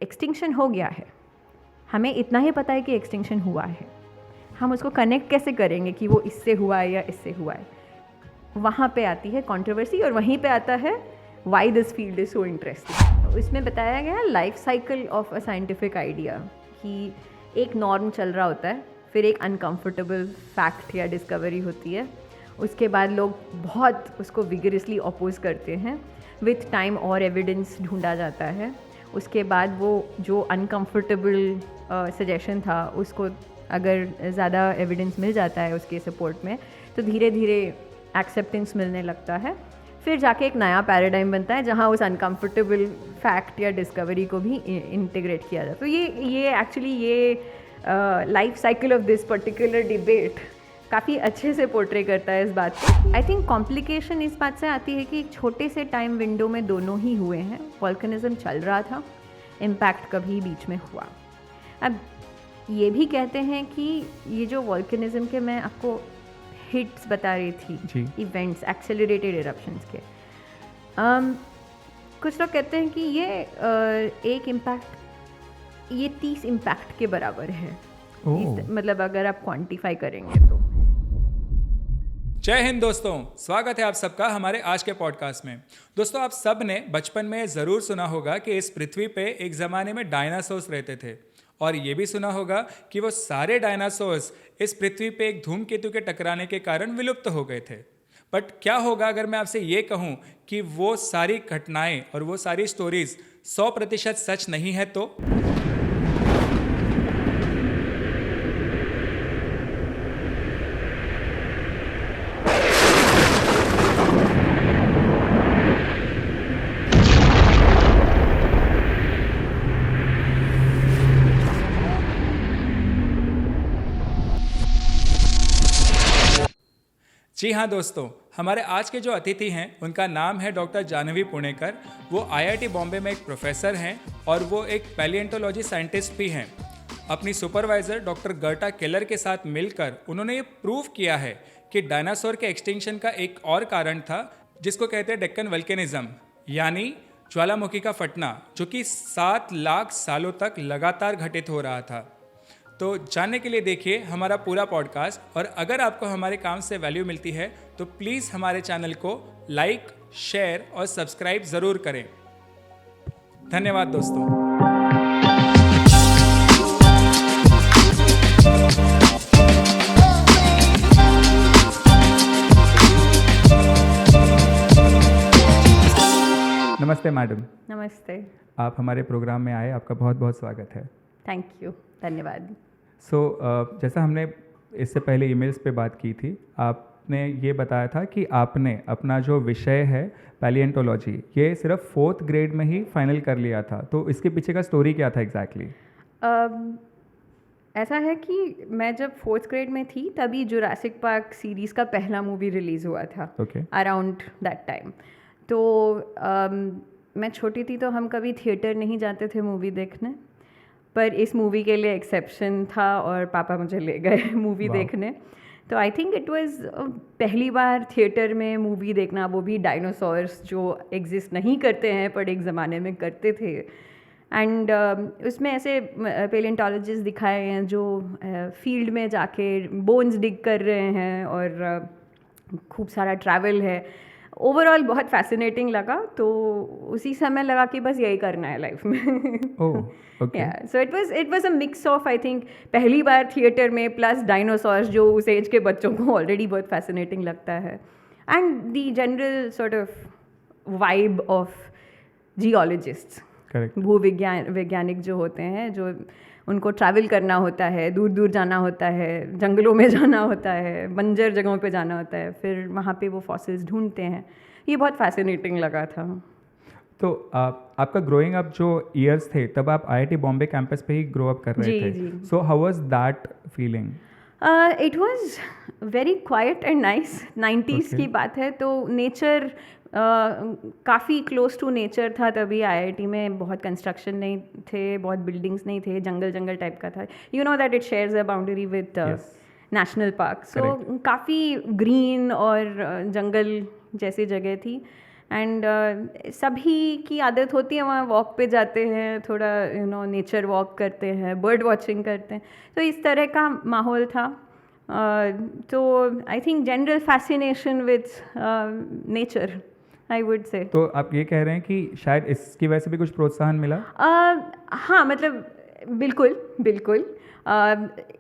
Extinction हो गया है, हमें इतना ही पता है कि एक्सटिंक्शन हुआ है, हम उसको कनेक्ट कैसे करेंगे कि वो इससे हुआ है या इससे हुआ है, वहाँ पे आती है कंट्रोवर्सी और वहीं पे आता है why this field is so interesting. इसमें बताया गया life cycle of a scientific idea कि एक नॉर्म चल रहा होता है, फिर एक अनकंफर्टेबल फैक्ट या डिस्कवरी होती है, उसके बाद लोग बहुत उसको विगरसली अपोज करते हैं, विथ टाइम और एविडेंस ढूंढा जाता है, उसके बाद वो जो अनकंफर्टेबल सजेशन था उसको अगर ज़्यादा एविडेंस मिल जाता है उसके सपोर्ट में तो धीरे धीरे एक्सेप्टेंस मिलने लगता है, फिर जाके एक नया पैराडाइम बनता है जहाँ उस अनकंफर्टेबल फैक्ट या डिस्कवरी को भी इंटीग्रेट किया जाता है। तो ये एक्चुअली ये life cycle of this particular debate काफ़ी अच्छे से पोर्ट्रे करता है इस बात को। आई थिंक कॉम्प्लिकेशन इस बात से आती है कि एक छोटे से टाइम विंडो में दोनों ही हुए हैं, वॉल्केनिज्म चल रहा था, इम्पैक्ट कभी बीच में हुआ। अब ये भी कहते हैं कि ये जो वॉल्केनिज्म के मैं आपको हिट्स बता रही थी, इवेंट्स, एक्सेलरेटेड इरप्शंस के, कुछ लोग कहते हैं कि ये एक इम्पैक्ट ये 30 इम्पैक्ट के बराबर है। मतलब अगर आप क्वांटिफाई करेंगे तो। जय हिंद दोस्तों, स्वागत है आप सबका हमारे आज के पॉडकास्ट में। दोस्तों, आप सब ने बचपन में ज़रूर सुना होगा कि इस पृथ्वी पे एक ज़माने में डायनासोर्स रहते थे, और ये भी सुना होगा कि वो सारे डायनासोर्स इस पृथ्वी पे एक धूमकेतु के टकराने के कारण विलुप्त हो गए थे। बट क्या होगा अगर मैं आपसे ये कहूँ कि वो सारी घटनाएं और वो सारी स्टोरीज 100% सच नहीं है तो? जी हाँ दोस्तों, हमारे आज के जो अतिथि हैं उनका नाम है डॉक्टर जानवी पुणेकर। वो आईआईटी बॉम्बे में एक प्रोफेसर हैं और वो एक पैलिएंटोलॉजी साइंटिस्ट भी हैं। अपनी सुपरवाइज़र डॉक्टर गर्टा केलर के साथ मिलकर उन्होंने ये प्रूव किया है कि डायनासोर के एक्सटिंक्शन का एक और कारण था जिसको कहते हैं डेक्कन वल्केनिज्म, यानी ज्वालामुखी का फटना, जो कि 7 लाख सालों तक लगातार घटित हो रहा था। तो जानने के लिए देखिए हमारा पूरा पॉडकास्ट, और अगर आपको हमारे काम से वैल्यू मिलती है तो प्लीज़ हमारे चैनल को लाइक, शेयर और सब्सक्राइब ज़रूर करें। धन्यवाद दोस्तों। नमस्ते मैडम। नमस्ते। आप हमारे प्रोग्राम में आए, आपका बहुत बहुत स्वागत है। थैंक यू, धन्यवाद। जैसा हमने इससे पहले ईमेल्स पे बात की थी, आपने ये बताया था कि आपने अपना जो विषय है पैलिएंटोलॉजी, ये सिर्फ 4th ग्रेड में ही फाइनल कर लिया था, तो इसके पीछे का स्टोरी क्या था एग्जैक्टली? ऐसा है कि मैं जब 4th ग्रेड में थी तभी जुरासिक पार्क सीरीज़ का पहला मूवी रिलीज़ हुआ था, अराउंड दैट टाइम। तो मैं छोटी थी तो हम कभी थिएटर नहीं जाते थे मूवी देखने, पर इस मूवी के लिए एक्सेप्शन था और पापा मुझे ले गए मूवी देखने। तो आई थिंक इट वाज पहली बार थिएटर में मूवी देखना, वो भी डायनासोर्स जो एग्जिस्ट नहीं करते हैं पर एक ज़माने में करते थे। एंड उसमें ऐसे पेलिएंटोलॉजिस्ट दिखाए हैं जो फील्ड में जाके बोन्स डिग कर रहे हैं और खूब सारा ट्रैवल है। ओवरऑल बहुत फैसिनेटिंग लगा, तो उसी समय लगा कि बस यही करना है लाइफ में। So it was a mix of, I think पहली बार थिएटर में प्लस डायनासोर्स जो उस एज के बच्चों को ऑलरेडी बहुत फैसिनेटिंग लगता है, and the general sort of vibe of geologists, वैज्ञानिक जो होते हैं, जो उनको ट्रैवल करना होता है, दूर दूर जाना होता है, जंगलों में जाना होता है, बंजर जगहों पे जाना होता है, फिर वहाँ पे वो फॉसिल्स ढूंढते हैं। ये बहुत फैसिनेटिंग लगा था। तो आपका ग्रोइंग अप जो ईयर्स थे तब आप आईआईटी बॉम्बे कैंपस पे ही ग्रो अप कर रहे थे, so how was that feeling? It was very quiet and nice. 90s की बात है, तो नेचर काफ़ी क्लोज टू नेचर था तभी। आईआईटी में बहुत कंस्ट्रक्शन नहीं थे, बहुत बिल्डिंग्स नहीं थे, जंगल टाइप का था। You know that it shares a boundary with national park, so काफ़ी ग्रीन और जंगल जैसी जगह थी। एंड सभी की आदत होती है वहाँ वॉक पे जाते हैं, थोड़ा नेचर वॉक करते हैं, बर्ड वॉचिंग करते हैं, तो इस तरह का माहौल था. तो I think general fascination with nature, I would से. तो आप ये कह रहे हैं कि शायद इसकी वजह से भी कुछ प्रोत्साहन मिला? हाँ, मतलब बिल्कुल बिल्कुल.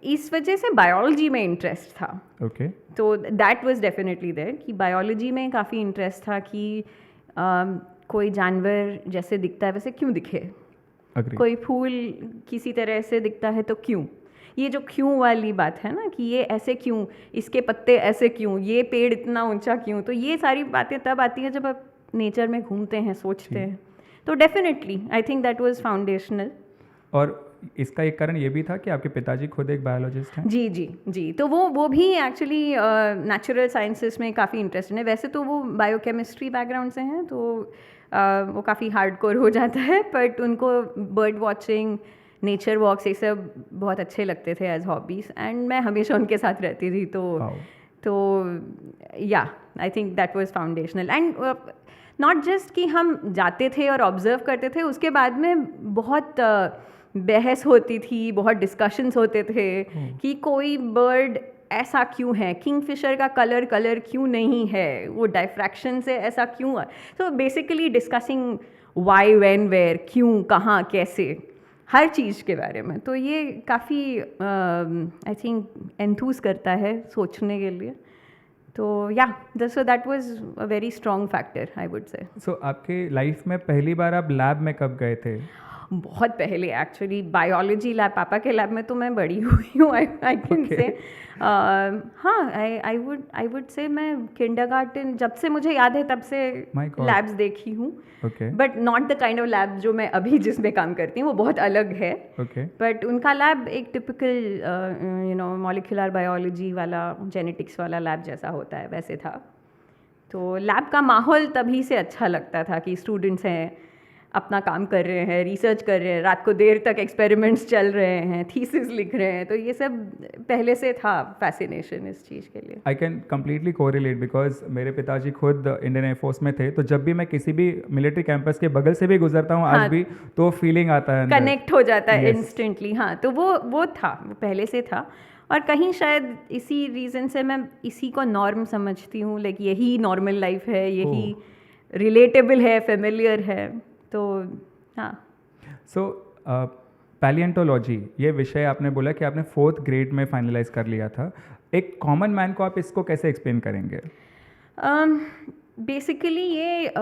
इस वजह से बायोलॉजी में इंटरेस्ट था. ओके. तो दैट वाज डेफिनेटली देयर कि बायोलॉजी में काफ़ी इंटरेस्ट था कि कोई जानवर जैसे दिखता है वैसे क्यों दिखे, Agree. कोई फूल किसी तरह से दिखता है तो क्यों, ये जो क्यों वाली बात है ना, कि ये ऐसे क्यों, इसके पत्ते ऐसे क्यों, ये पेड़ इतना ऊंचा क्यों, तो ये सारी बातें तब आती हैं जब आप नेचर में घूमते हैं, सोचते हैं. तो definitely I think that was foundational. और इसका एक कारण ये भी था कि आपके पिताजी खुद एक बायोलॉजिस्ट हैं? जी जी जी. तो वो भी एक्चुअली नेचुरल साइंसेस में काफ़ी इंटरेस्टेड है. वैसे तो वो बायोकेमिस्ट्री बैकग्राउंड से हैं, तो वो काफ़ी हार्डकोर हो जाता है, बट उनको बर्ड वॉचिंग, नेचर वॉक्स, ये सब बहुत अच्छे लगते थे एज हॉबीज़, एंड मैं हमेशा उनके साथ रहती थी. तो या आई think that was foundational. And not just कि हम जाते थे और ऑब्जर्व करते थे, उसके बाद में बहुत बहस होती थी, बहुत डिस्कशंस होते थे कि कोई बर्ड ऐसा क्यों है, किंगफिशर का कलर क्यों नहीं है, वो डायफ्रैक्शन से ऐसा क्यों है. तो basically discussing why, when, where, क्यों, कहाँ, कैसे, हर चीज़ के बारे में. तो ये काफ़ी आई थिंक एंथूज करता है सोचने के लिए. तो yeah so that was a very strong factor, I would say. So आपके लाइफ में पहली बार आप लैब में कब गए थे? बहुत पहले एक्चुअली, बायोलॉजी लैब, पापा के लैब में तो मैं बड़ी हुई हूँ, आई कैन से. हाँ, आई वुड से मैं किंडरगार्टन, जब से मुझे याद है तब से लैब्स देखी हूँ. But not the kind of lab जो मैं अभी जिसमें काम करती हूँ, वो बहुत अलग है. बट उनका लैब एक टिपिकल मॉलिक्यूलर बायोलॉजी वाला, जेनेटिक्स वाला लैब जैसा होता है, वैसे था. तो लैब का माहौल तभी से अच्छा लगता था कि स्टूडेंट्स हैं, अपना काम कर रहे हैं, रिसर्च कर रहे हैं, रात को देर तक एक्सपेरिमेंट्स चल रहे हैं, थीसिस लिख रहे हैं. तो ये सब पहले से था फैसिनेशन इस चीज़ के लिए. I can completely correlate, because मेरे पिताजी खुद इंडियन एयरफोर्स में थे, तो जब भी मैं किसी भी मिलिट्री कैंपस के बगल से भी गुजरता हूँ आज भी, तो फीलिंग आता है, कनेक्ट हो जाता है इंस्टेंटली. हाँ, तो वो था, वो पहले से था. और कहीं शायद इसी रीज़न से मैं इसी को नॉर्म समझती हूँ, लाइक यही नॉर्मल लाइफ है, यही रिलेटेबल है, फेमिलियर है. तो हाँ. सो पैलिएंटोलॉजी, ये विषय आपने बोला कि आपने 4th ग्रेड में फाइनलाइज कर लिया था. एक कॉमन मैन को आप इसको कैसे एक्सप्लेन करेंगे? बेसिकली ये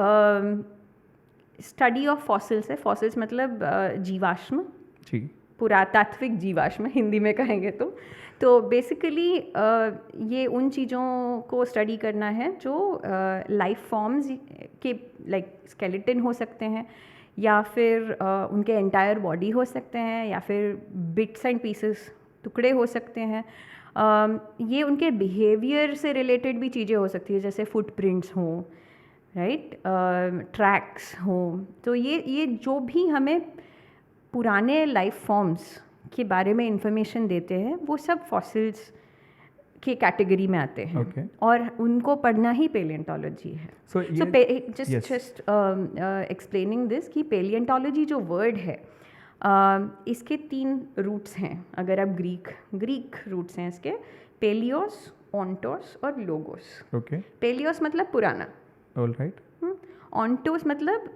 स्टडी ऑफ फॉसिल्स है. फॉसिल्स मतलब जीवाश्म, जी, पुरातात्विक जीवाश्म हिंदी में कहेंगे तो बेसिकली ये उन चीज़ों को स्टडी करना है जो लाइफ फॉर्म्स के, लाइक स्केलेटन हो सकते हैं, या फिर उनके एंटायर बॉडी हो सकते हैं, या फिर बिट्स एंड पीसेस, टुकड़े हो सकते हैं. ये उनके बिहेवियर से रिलेटेड भी चीज़ें हो सकती है, जैसे फुटप्रिंट्स हों, राइट, ट्रैक्स हों. तो ये जो भी हमें पुराने लाइफ फॉर्म्स के बारे में इंफॉर्मेशन देते हैं, वो सब फॉसिल्स के कैटेगरी में आते हैं. और उनको पढ़ना ही पेलिएंटोलॉजी है. सो जस्ट एक्सप्लेनिंग दिस कि पेलिएंटोलॉजी जो वर्ड है, इसके 3 रूट्स हैं. अगर आप ग्रीक रूट्स हैं इसके, पेलियोस, ओंटोस और लोगोस. पेलियोस मतलब पुराना, ऑलराइट. ओंटोस मतलब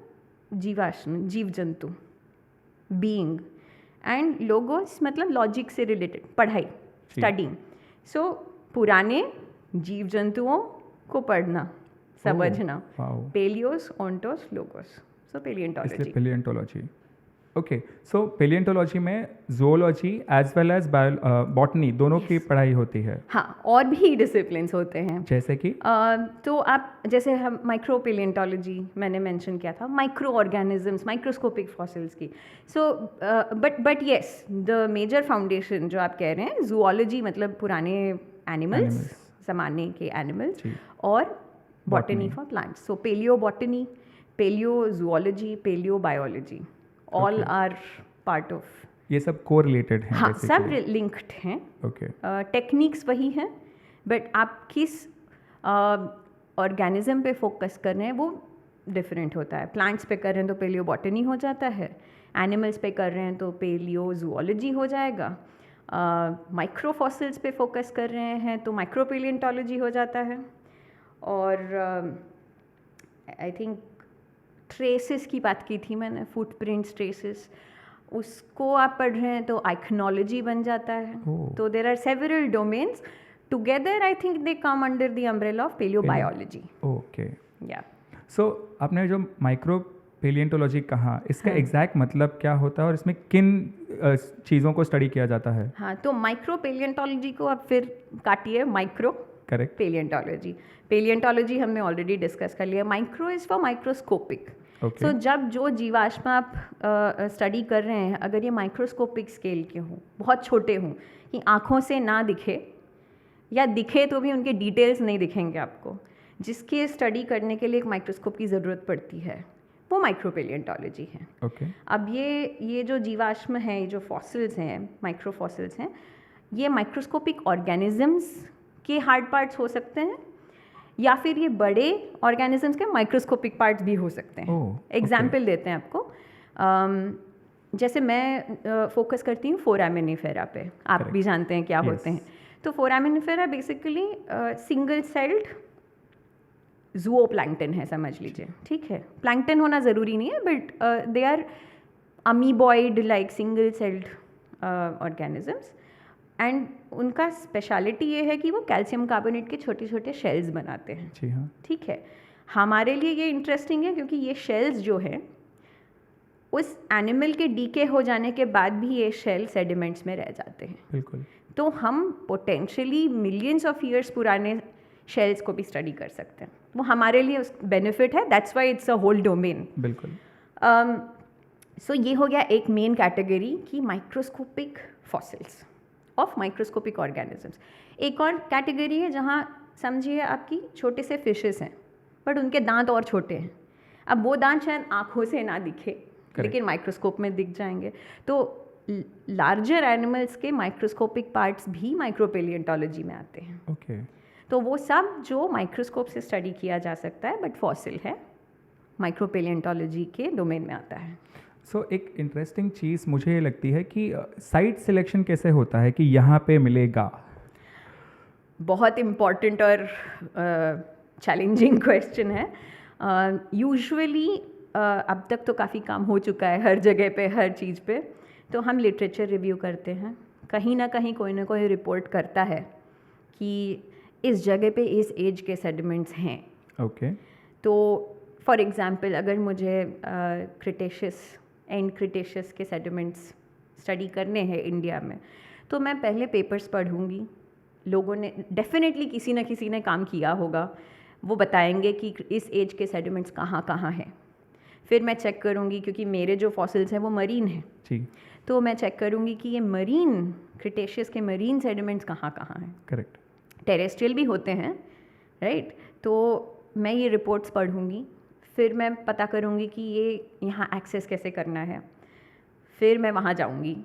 जीवाश्म, जीव जंतु, बीइंग. एंड लोगोस मतलब लॉजिक से रिलेटेड, पढ़ाई, स्टडिंग. सो पुराने जीव जंतुओं को पढ़ना, समझना. पेलियोस, ओंटोस, लोगोस. सो पेलिएंटोलॉजी. ओके. सो पेलिएंटोलॉजी में ज़ूओलॉजी एज वेल एज बॉटनी दोनों की पढ़ाई होती है. हाँ, और भी डिसिप्लिन्स होते हैं, जैसे कि तो आप जैसे हम माइक्रो पेलिएंटोलॉजी मैंने मेंशन किया था, माइक्रो ऑर्गेनिजम्स, माइक्रोस्कोपिक फॉसिल्स की. So but yes, the major foundation जो आप कह रहे हैं, ज़ूओलॉजी मतलब पुराने एनिमल्स, ज़माने के एनिमल्स, और botany for plants. So paleo botany, paleo zoology, paleo biology, all are part of. ये सब कोरिलेटेड हैं. हाँ, सब लिंक्ड हैं. टेक्निक्स वही हैं, बट आप किस ऑर्गेनिज्म पे फोकस कर रहे हैं वो डिफरेंट होता है। प्लांट्स पे कर रहे हैं तो पेलियोबॉटनी हो जाता है, एनिमल्स पे कर रहे हैं तो पेलियोजूलॉजी हो जाएगा, माइक्रो फॉसिल्स पे फोकस कर रहे हैं तो माइक्रोपेलियोंटोलॉजी हो जाता है, और आई थिंक ट्रेसेस की बात की थी मैंने, फुटप्रिंट्स, ट्रेसेस, उसको आप पढ़ रहे हैं तो आइकनोलॉजी बन जाता है। तो there are several domains together, I think they come under the umbrella of paleobiology. Okay, yeah so आपने जो माइक्रो पेलियोंटोलॉजी कहा, इसका एग्जैक्ट मतलब क्या होता है और इसमें किन चीज़ों को स्टडी किया जाता है? हाँ, तो माइक्रो पेलियोंटोलॉजी को आप फिर काटिए, माइक्रो करेक्ट, पेलियोंटोलॉजी। पेलियोंटोलॉजी हमने ऑलरेडी डिस्कस कर लिया। Micro is for microscopic. So जब जो जीवाश्म आप स्टडी कर रहे हैं, अगर ये माइक्रोस्कोपिक स्केल के हों, बहुत छोटे हों, कि आँखों से ना दिखे या दिखे तो भी उनके डिटेल्स नहीं दिखेंगे आपको, जिसके स्टडी करने के लिए एक माइक्रोस्कोप की ज़रूरत पड़ती है, वो माइक्रोपेलियोंटोलॉजी है। ओके, अब ये जो जीवाश्म हैं, ये जो फॉसिल्स हैं, माइक्रो फॉसिल्स हैं, ये माइक्रोस्कोपिक ऑर्गेनिजम्स के हार्ड पार्ट्स हो सकते हैं, या फिर ये बड़े ऑर्गेनिजम्स के माइक्रोस्कोपिक पार्ट्स भी हो सकते हैं। एग्जाम्पल देते हैं आपको, जैसे मैं फोकस करती हूँ फोरामिनिफेरा पे, आप भी जानते हैं क्या होते हैं। तो फोरामिनिफेरा बेसिकली सिंगल सेल्ड ज़ूओप्लैंक्टन है, समझ लीजिए, ठीक है। प्लैंक्टन होना ज़रूरी नहीं है, but they are amoeboid like single celled organisms, and उनका स्पेशलिटी ये है कि वो कैल्शियम कार्बोनेट के छोटे छोटे शेल्स बनाते हैं। जी हाँ, ठीक है। हमारे लिए ये इंटरेस्टिंग है क्योंकि ये शेल्स जो है, उस एनिमल के डीके हो जाने के बाद भी ये शेल सेडिमेंट्स में रह जाते हैं। बिल्कुल। तो हम पोटेंशियली मिलियंस ऑफ ईयर्स पुराने शेल्स को भी स्टडी कर सकते हैं। वो हमारे लिए बेनिफिट है, that's why it's a whole domain. बिल्कुल। सो ये हो गया एक मेन कैटेगरी की microscopic fossils of microscopic organisms. एक और कैटेगरी है जहाँ समझिए आपकी छोटे से फिशेस हैं, बट उनके दांत और छोटे हैं। अब वो दांत शायद आँखों से ना दिखे, लेकिन माइक्रोस्कोप में दिख जाएंगे। तो लार्जर एनिमल्स के माइक्रोस्कोपिक पार्ट्स भी माइक्रोपेलियोंटोलॉजी में आते हैं। ओके। तो वो सब जो माइक्रोस्कोप से स्टडी किया जा सकता है, बट फॉसिल है, माइक्रोपेलियोंटोलॉजी के डोमेन में आता है। सो एक इंटरेस्टिंग चीज़ मुझे ये लगती है कि साइट सिलेक्शन कैसे होता है कि यहाँ पे मिलेगा? बहुत इम्पॉर्टेंट और चैलेंजिंग क्वेश्चन है। यूजुअली अब तक तो काफ़ी काम हो चुका है हर जगह पे, हर चीज़ पे। तो हम लिटरेचर रिव्यू करते हैं, कहीं ना कोई रिपोर्ट करता है कि इस जगह पे इस एज के सेडिमेंट्स हैं। ओके। तो फॉर एग्ज़ाम्पल अगर मुझे क्रिटेशियस, एंड क्रिटेशियस के सेडिमेंट्स स्टडी करने हैं इंडिया में, तो मैं पहले पेपर्स पढ़ूंगी। लोगों ने डेफिनेटली किसी न किसी ने काम किया होगा, वो बताएंगे कि इस एज के सेडिमेंट्स कहाँ कहाँ हैं। फिर मैं चेक करूँगी, क्योंकि मेरे जो फॉसिल्स हैं वो मरीन हैं, जी, तो मैं चेक करूँगी कि ये मरीन क्रिटेशियस के मरीन सेडिमेंट्स कहाँ कहाँ हैं। करेक्ट। टेरेस्ट्रियल भी होते हैं, राइट। तो मैं ये रिपोर्ट्स पढ़ूँगी, फिर मैं पता करूँगी कि ये यहाँ एक्सेस कैसे करना है, फिर मैं वहाँ जाऊँगी।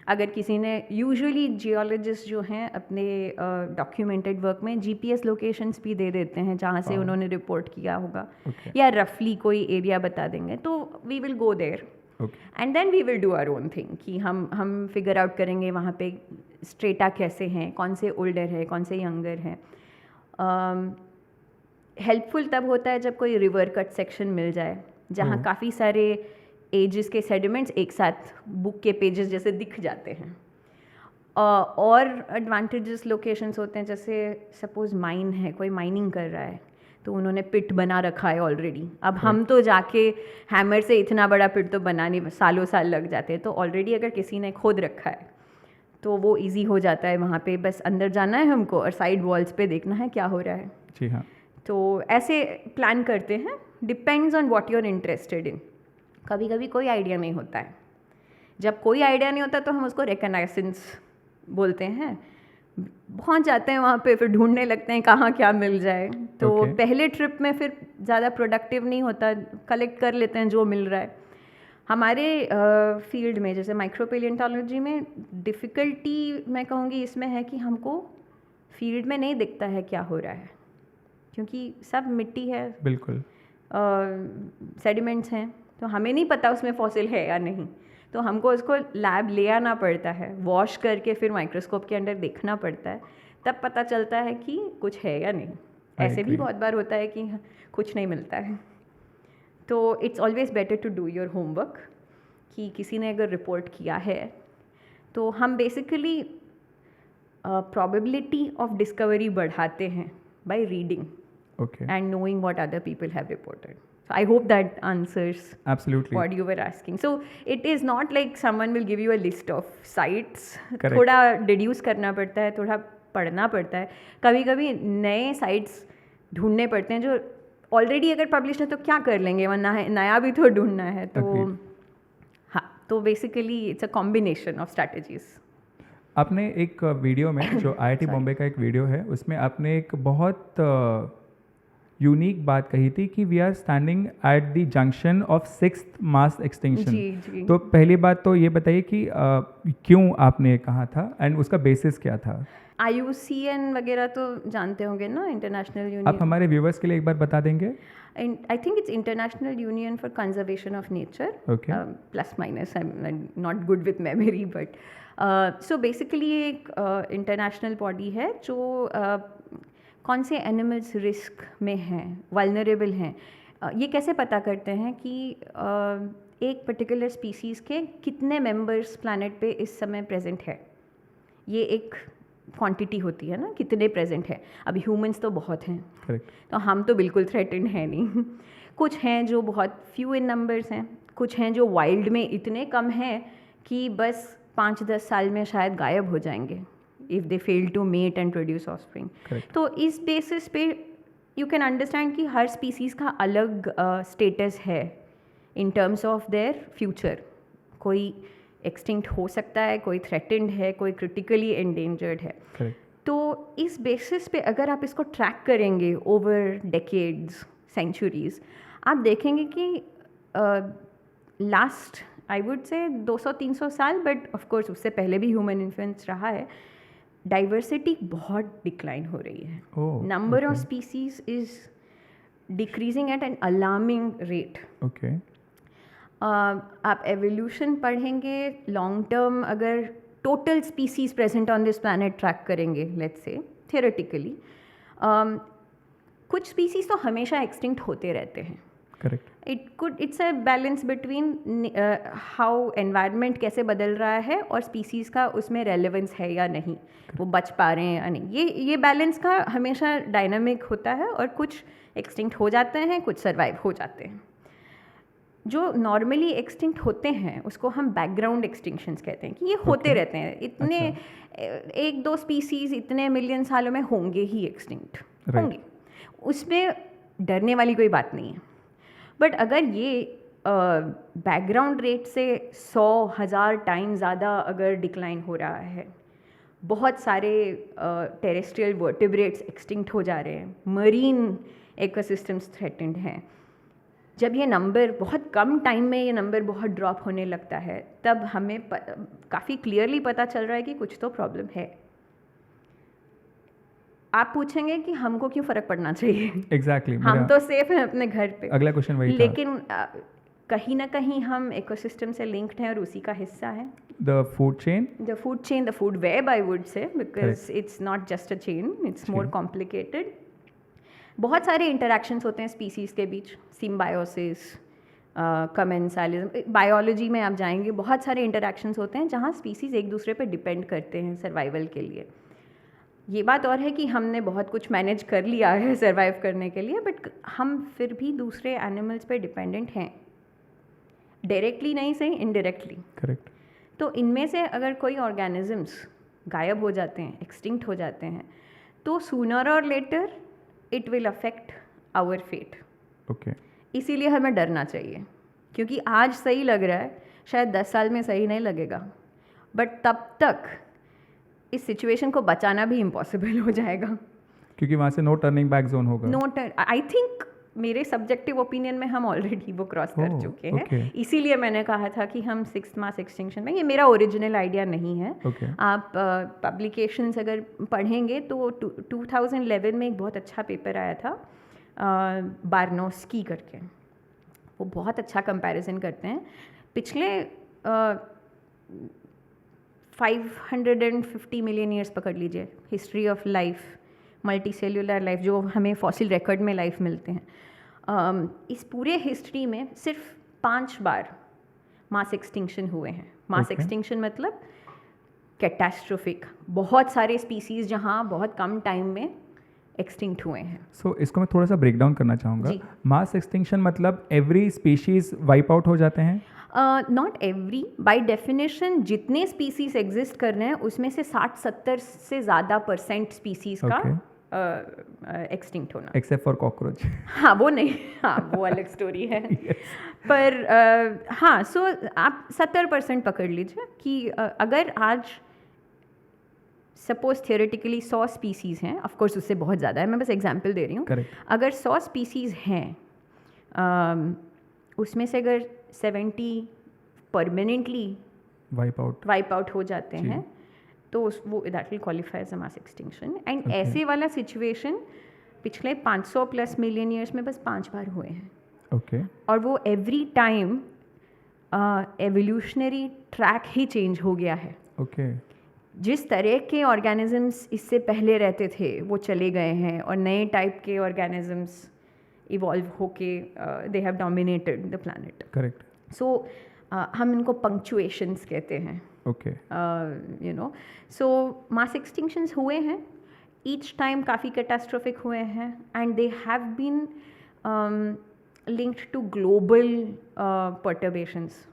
अगर किसी ने, यूजुअली जियोलॉजिस्ट जो हैं अपने डॉक्यूमेंटेड वर्क में जीपीएस लोकेशंस भी दे देते हैं जहाँ से उन्होंने रिपोर्ट किया होगा, या रफली कोई एरिया बता देंगे, तो we will go there and then we will do our own thing कि हम फिगर आउट करेंगे वहाँ पे स्ट्रेटा कैसे हैं, कौन से ओल्डर है, कौन से यंगर हैं। हेल्पफुल तब होता है जब कोई रिवर कट सेक्शन मिल जाए जहाँ काफ़ी सारे एजेस के सेडिमेंट्स एक साथ बुक के पेजेस जैसे दिख जाते हैं। और एडवांटेजेस लोकेशंस होते हैं, जैसे सपोज माइन है, कोई माइनिंग कर रहा है तो उन्होंने पिट बना रखा है ऑलरेडी। अब हम तो जाके हैमर से इतना बड़ा पिट तो बनाने सालों साल लग जाते हैं, तो ऑलरेडी अगर किसी ने खोद रखा है तो वो इजी हो जाता है, वहाँ पे बस अंदर जाना है हमको और साइड वॉल्स पे देखना है क्या हो रहा है। जी हाँ। तो ऐसे प्लान करते हैं, depends on what you are interested in. कभी कभी कोई आइडिया नहीं होता है, जब कोई आइडिया नहीं होता तो हम उसको रिकग्नाइसेंस बोलते हैं। पहुंच जाते हैं वहाँ पे, फिर ढूंढने लगते हैं कहाँ क्या मिल जाए। तो पहले ट्रिप में फिर ज़्यादा प्रोडक्टिव नहीं होता, कलेक्ट कर लेते हैं जो मिल रहा है। हमारे फील्ड में जैसे माइक्रोपेलियोंटोलॉजी में डिफ़िकल्टी मैं कहूँगी इसमें है कि हमको फील्ड में नहीं दिखता है क्या हो रहा है, क्योंकि सब मिट्टी है। बिल्कुल। सेडिमेंट्स हैं, तो हमें नहीं पता उसमें फॉसिल है या नहीं, तो हमको उसको लैब ले आना पड़ता है, वॉश करके फिर माइक्रोस्कोप के अंदर देखना पड़ता है, तब पता चलता है कि कुछ है या नहीं। ऐसे भी बहुत बार होता है कि कुछ नहीं मिलता है। तो it's always better to do your homework, कि किसी ने अगर रिपोर्ट किया है तो हम बेसिकली probability of discovery बढ़ाते हैं by reading and knowing what other people have reported. So I hope that answers absolutely what you were asking. So it is not like someone will give you a list of sites. Correct. थोड़ा deduce करना पड़ता है, थोड़ा पढ़ना पड़ता है, कभी कभी नए sites ढूंढने पड़ते हैं जो ऑलरेडी अगर पब्लिश है तो क्या कर लेंगे, वरना नया भी तो ढूंढना है। तो हाँ, तो basically it's a combination of strategies. आपने एक वीडियो में जो IIT बॉम्बे का एक वीडियो है उसमें आपने एक बहुत यूनिक बात कही थी कि we are standing at the junction of 6th mass extinction. तो पहली बात तो ये बताइए कि क्यों आपने कहा था एंड उसका बेसिस क्या था? IUCN वगैरह तो जानते होंगे ना, इंटरनेशनल यूनियन। आप हमारे व्यूवर्स के लिए एक बार बता देंगे? I think it's International Union for Conservation of Nature. Okay. Plus minus, I'm not good with memory, but so basically ये एक इंटरनेशनल बॉडी है जो कौन से एनिमल्स रिस्क में हैं, वल्नरेबल हैं, ये कैसे पता करते हैं कि एक पर्टिकुलर स्पीसीज़ के कितने मेंबर्स प्लैनेट पे इस समय प्रेजेंट है। ये एक क्वांटिटी होती है ना, कितने प्रेजेंट है। अभी ह्यूमंस तो बहुत हैं, Correct. तो हम तो बिल्कुल थ्रेटेंड है नहीं। कुछ हैं जो बहुत फ्यू इन नंबर्स हैं, कुछ हैं जो वाइल्ड में इतने कम हैं कि बस 5-10 साल में शायद गायब हो जाएंगे if they fail to mate and produce offspring. तो इस बेसिस पे यू कैन अंडरस्टैंड कि हर स्पीसीज़ का अलग स्टेटस है in terms of their future. कोई एक्सटिंक्ट हो सकता है, कोई थ्रेटेंड है, कोई क्रिटिकली एंडेंजर्ड है। Correct. तो इस बेसिस पे अगर आप इसको ट्रैक करेंगे ओवर डेकेड्स, सेंचुरीज, आप देखेंगे कि लास्ट आई वुड से 200-300 साल, बट ऑफ कोर्स उससे पहले भी ह्यूमन इन्फ्लुएंस रहा है, डाइवर्सिटी बहुत डिक्लाइन हो रही है। Number of species is decreasing eight an alarming rate. आप एवोल्यूशन पढ़ेंगे, लॉन्ग टर्म अगर total species present on this planet track करेंगे, लेट्स से थियोरेटिकली, कुछ स्पीसीज तो हमेशा एक्सटिंक्ट होते रहते हैं। Correct. It's a balance between how environment कैसे बदल रहा है और स्पीसीज़ का उसमें रेलेवेंस है या नहीं, वो बच पा रहे हैं या नहीं। ये बैलेंस का हमेशा डायनामिक होता है, और कुछ एक्सटिंक्ट हो जाते हैं, कुछ सर्वाइव हो जाते हैं। जो नॉर्मली एक्सटिंक्ट होते हैं उसको हम बैकग्राउंड एक्सटिंक्शंस कहते हैं, कि ये होते रहते हैं, इतने 1-2 स्पीसीज़ इतने मिलियन सालों में होंगे ही एक्सटिंक्ट होंगे, उसमें डरने वाली कोई बात नहीं है। बट अगर ये बैकग्राउंड रेट से 100,000 टाइम ज़्यादा अगर डिक्लाइन हो रहा है, बहुत सारे टेरेस्ट्रियल वर्टिब्रेट्स एक्सटिंक्ट हो जा रहे हैं, मरीन इकोसिस्टम्स थ्रेटेंड हैं, जब ये नंबर बहुत कम टाइम में ये नंबर बहुत ड्रॉप होने लगता है, तब हमें काफ़ी क्लियरली पता चल रहा है कि कुछ तो प्रॉब्लम है। आप पूछेंगे कि हमको क्यों फ़र्क पड़ना चाहिए? एग्जैक्टली, हम तो सेफ हैं अपने घर पे। अगला क्वेश्चन वही था। लेकिन कहीं ना कहीं हम इकोसिस्टम से लिंक्ड हैं और उसी का हिस्सा है। The food chain, the food web I would से, because it's not just a chain, it's more complicated. बहुत सारे इंटरेक्शंस होते हैं स्पीसीज़ के बीच, सिम्बायोसिस, कमेंसालिज्म, बायोलॉजी में आप जाएंगे, बहुत सारे इंटरेक्शंस होते हैं जहाँ स्पीसीज़ एक दूसरे पे डिपेंड करते हैं सर्वाइवल के लिए। ये बात और है कि हमने बहुत कुछ मैनेज कर लिया है सर्वाइव करने के लिए, बट हम फिर भी दूसरे एनिमल्स पे डिपेंडेंट हैं, डायरेक्टली नहीं सही, इनडायरेक्टली। करेक्ट। तो इनमें से अगर कोई ऑर्गेनिजम्स गायब हो जाते हैं, एक्सटिंक्ट हो जाते हैं, तो सूनर और later it will affect our fate. Okay. इसीलिए हमें डरना चाहिए, क्योंकि आज सही लग रहा है, शायद 10 साल में सही नहीं लगेगा, बट तब तक इस सिचुएशन को बचाना भी इम्पॉसिबल हो जाएगा, क्योंकि वहाँ से नो टर्निंग बैक जोन होगा। आई थिंक मेरे सब्जेक्टिव ओपिनियन में हम ऑलरेडी वो क्रॉस कर चुके हैं। इसीलिए मैंने कहा था कि हम 6th मास एक्सटिंक्शन में, ये मेरा ओरिजिनल आइडिया नहीं है। आप पब्लिकेशंस अगर पढ़ेंगे तो 2011 में एक बहुत अच्छा पेपर आया था बार्नोस्की करके, वो बहुत अच्छा कंपैरिजन करते हैं। पिछले 550 मिलियन ईयर्स पकड़ लीजिए, history of life, multi cellular life, जो हमें फॉसिल रिकॉर्ड में लाइफ मिलते हैं, इस पूरे हिस्ट्री में सिर्फ 5 बार मास एक्सटिंक्शन हुए हैं। मास एक्सटिंक्शन मतलब कैटास्ट्रोफिक, बहुत सारे स्पीसीज जहाँ बहुत कम टाइम में एक्सटिंक्ट हुए हैं। सो इसको मैं थोड़ा सा ब्रेक डाउन करना चाहूँगा। जी। मास एक्सटिंक्शन मतलब एवरी स्पीशीज वाइप आउट हो जाते हैं? नॉट एवरी, बाय डेफिनेशन जितने स्पीसीज एग्जिस्ट कर रहे हैं उसमें से 60-70 से ज़्यादा % स्पीसीज का एक्सटिंक्ट होना। Except for cockroach. हाँ वो नहीं, हाँ वो अलग स्टोरी है। पर हाँ, सो आप 70% पकड़ लीजिए कि अगर आज सपोज थियोरेटिकली 100 स्पीसीज़ हैं, ऑफ कोर्स उससे बहुत ज़्यादा है, मैं बस एग्जांपल दे रही हूँ। Correct. अगर 100 स्पीसीज़ हैं, उसमें से अगर 70 परमानेंटली वाइप आउट हो जाते हैं तो वो that will qualify as a mass extinction. And ऐसे वाला सिचुएशन पिछले 500+ मिलियन ईयर्स में बस 5 बार हुए हैं। ओके। और वो एवरी टाइम एवोल्यूशनरी ट्रैक ही चेंज हो गया है। ओके। जिस तरह के ऑर्गेनिजम्स इससे पहले रहते थे वो चले गए हैं और नए टाइप के ऑर्गेनिजम्स इवॉल्व होके they have dominated the planet. Correct. So हम इनको पंक्चुएशंस कहते हैं। Okay. You know, so mass extinctions हुए हैं, ईच टाइम काफ़ी कैटास्ट्रोफिक हुए हैं, and they have been linked to global perturbations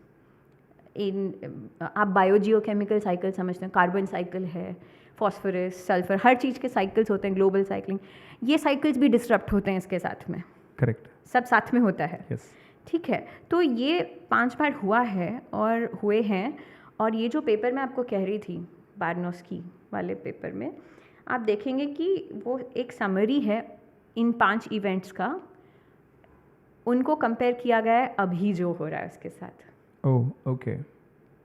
in, आप बायोजियोकेमिकल साइकिल समझते हैं, कार्बन साइकिल है, फॉस्फोरस, सल्फर, हर चीज़ के साइकिल्स होते हैं, ग्लोबल साइकिलिंग, ये साइकिल्स भी डिस्टरप्ट होते हैं इसके साथ में। करेक्ट। सब साथ में होता है। यस। ठीक है, तो ये 5 बार हुआ है और हुए हैं। और ये जो पेपर मैं आपको कह रही थी, बार्नोस्की वाले पेपर में, आप देखेंगे कि वो एक समरी है इन 5 इवेंट्स का, उनको कंपेयर किया गया है अभी जो हो रहा है उसके साथ। ओह, ओके।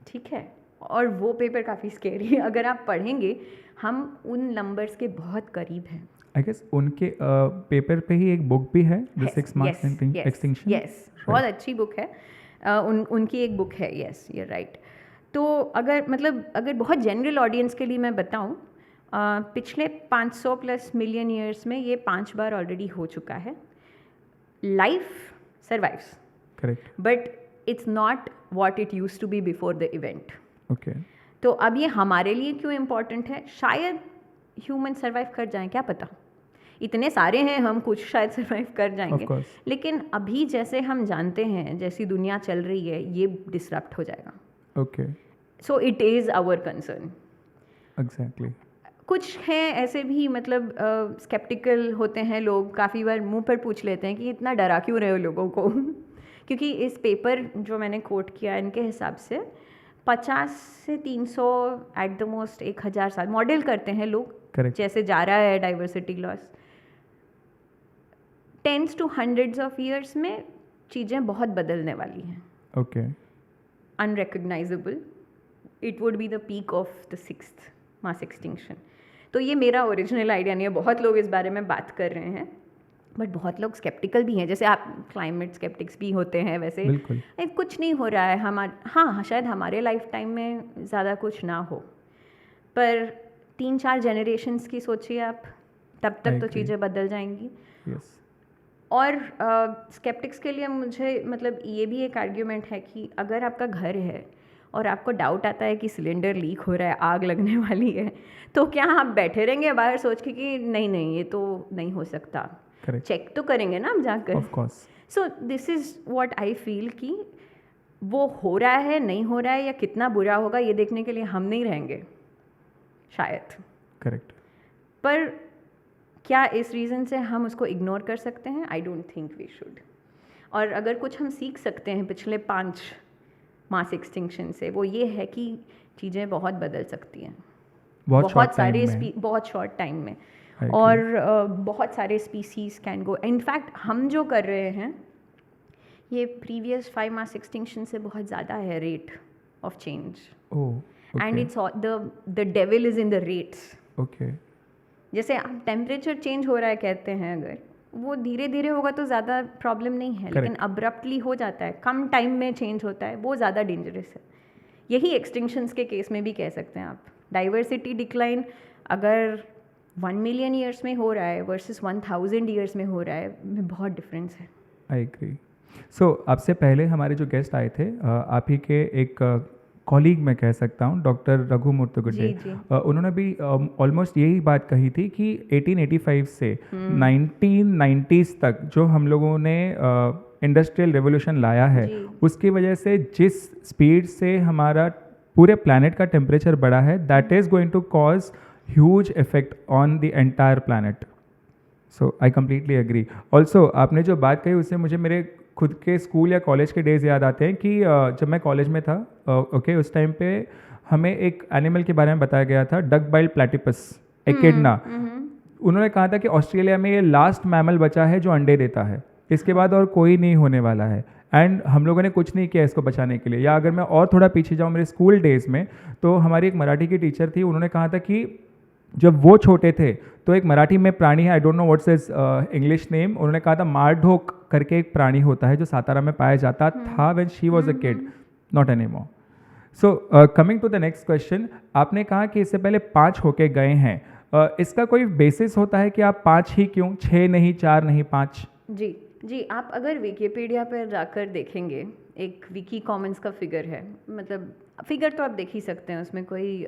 ठीक है, और वो पेपर काफ़ी स्केरी है, अगर आप पढ़ेंगे हम उन नंबर्स के बहुत करीब हैं। आई गेस उनके पेपर पे ही एक बुक भी है, द 6 मास एक्सटिंक्शन। यस, बहुत अच्छी बुक है। उनकी एक बुक है, यस, यू राइट। तो अगर बहुत जनरल ऑडियंस के लिए मैं बताऊं, पिछले 500+ मिलियन ईयर्स में ये 5 बार ऑलरेडी हो चुका है। Life survives, correct, but it's not what it used to be before the event. Okay. तो अब ये हमारे लिए क्यों इम्पोर्टेंट है? शायद ह्यूमन सर्वाइव कर जाएं, क्या पता, इतने सारे हैं हम, कुछ शायद सर्वाइव कर जाएंगे, लेकिन अभी जैसे हम जानते हैं, जैसी दुनिया चल रही है, ये डिसरप्ट हो जाएगा। Okay. So it is our concern. Exactly. कुछ हैं ऐसे भी, मतलब स्केप्टिकल होते हैं लोग, काफ़ी बार मुंह पर पूछ लेते हैं कि इतना डरा क्यों रहे हो लोगों को क्योंकि इस पेपर जो मैंने कोट किया, इनके हिसाब से 50 से 300 एट द मोस्ट 1000 साल मॉडल करते हैं लोग। Correct. जैसे जा रहा है diversity loss, 10s to 100s of years में चीज़ें बहुत बदलने वाली हैं। Okay. Unrecognisable, it would be the peak of the 6th mass extinction. तो ये मेरा ओरिजिनल आइडिया नहीं है, बहुत लोग इस बारे में बात कर रहे हैं, बट बहुत लोग स्केप्टिकल भी हैं, जैसे आप क्लाइमेट स्केप्टिक्स भी होते हैं वैसे। बिल्कुल। कुछ नहीं हो रहा है हाँ, शायद हमारे लाइफ टाइम में ज़्यादा कुछ ना हो, पर 3-4 जनरेशन्स की सोचिए आप, तब तक तो चीज़ें बदल जाएंगी। yes. और स्केप्टिक्स के लिए मुझे मतलब ये भी एक आर्ग्यूमेंट है कि अगर आपका घर है और आपको डाउट आता है कि सिलेंडर लीक हो रहा है, आग लगने वाली है, तो क्या आप बैठे रहेंगे बाहर सोच के कि नहीं ये तो नहीं हो सकता? चेक तो करेंगे ना आप जाकर। Of course. So this is what I feel कि वो हो रहा है, नहीं हो रहा है, या कितना बुरा होगा ये देखने के लिए हम नहीं रहेंगे शायद। करेक्ट। पर क्या इस रीज़न से हम उसको इग्नोर कर सकते हैं? I don't think we should. और अगर कुछ हम सीख सकते हैं पिछले 5 मास एक्सटिंक्शन से, वो ये है कि चीज़ें बहुत बदल सकती हैं बहुत शॉर्ट टाइम में, और बहुत सारे स्पीसीज़ कैन गो। इनफैक्ट हम जो कर रहे हैं ये प्रीवियस 5 मास एक्सटिंक्शन से बहुत ज़्यादा है rate of change. And it's the devil is in the rates. Okay. जैसे टेम्परेचर चेंज हो रहा है कहते हैं, अगर वो धीरे धीरे होगा तो ज़्यादा प्रॉब्लम नहीं है, लेकिन अब्रप्टली हो जाता है, कम टाइम में चेंज होता है, वो ज़्यादा डेंजरस है। यही एक्सटिंक्शंस के केस में भी कह सकते हैं आप। डाइवर्सिटी डिक्लाइन अगर 1 मिलियन ईयर्स में हो रहा है वर्सेस 1000 ईयर्स में हो रहा है, में बहुत डिफरेंस है। I agree. सो आपसे पहले हमारे जो गेस्ट आए थे, आप ही के एक कॉलीग मैं कह सकता हूँ, डॉक्टर रघु मुर्तुगुड्डे, उन्होंने भी ऑलमोस्ट यही बात कही थी कि 1885 से 1990s तक जो हम लोगों ने इंडस्ट्रियल रेवोल्यूशन लाया है, उसकी वजह से जिस स्पीड से हमारा पूरे प्लैनेट का टेम्परेचर बढ़ा है, that is going to cause huge effect on the entire planet. So I completely agree. Also आपने जो बात कही उससे मुझे मेरे खुद के स्कूल या कॉलेज के डेज याद आते हैं कि जब मैं कॉलेज में था, उस टाइम पे हमें एक एनिमल के बारे में बताया गया था, डक बाइल्ड प्लेटिपस एकिडना। उन्होंने कहा था कि ऑस्ट्रेलिया में ये लास्ट मैमल बचा है जो अंडे देता है, इसके बाद और कोई नहीं होने वाला है। एंड हम लोगों ने कुछ नहीं किया इसको बचाने के लिए। या अगर मैं और थोड़ा पीछे जाऊँ मेरे स्कूल डेज़ में, तो हमारी एक मराठी की टीचर थी, उन्होंने कहा था कि जब वो छोटे थे तो एक मराठी में प्राणी है, I don't know what's is English name, उन्होंने कहा था मारढोक करके एक प्राणी होता है जो सातारा में पाया जाता था when she was a kid, not anymore. So coming to the next question, आपने कहा कि इससे पहले 5 होके गए हैं, इसका कोई बेसिस होता है कि आप 5 ही क्यों, 6 नहीं, 4 नहीं, 5? जी, आप अगर विकिपीडिया पर जाकर देखेंगे, एक विकी कॉमन्स का फिगर है, मतलब फिगर तो आप देख ही सकते हैं, उसमें कोई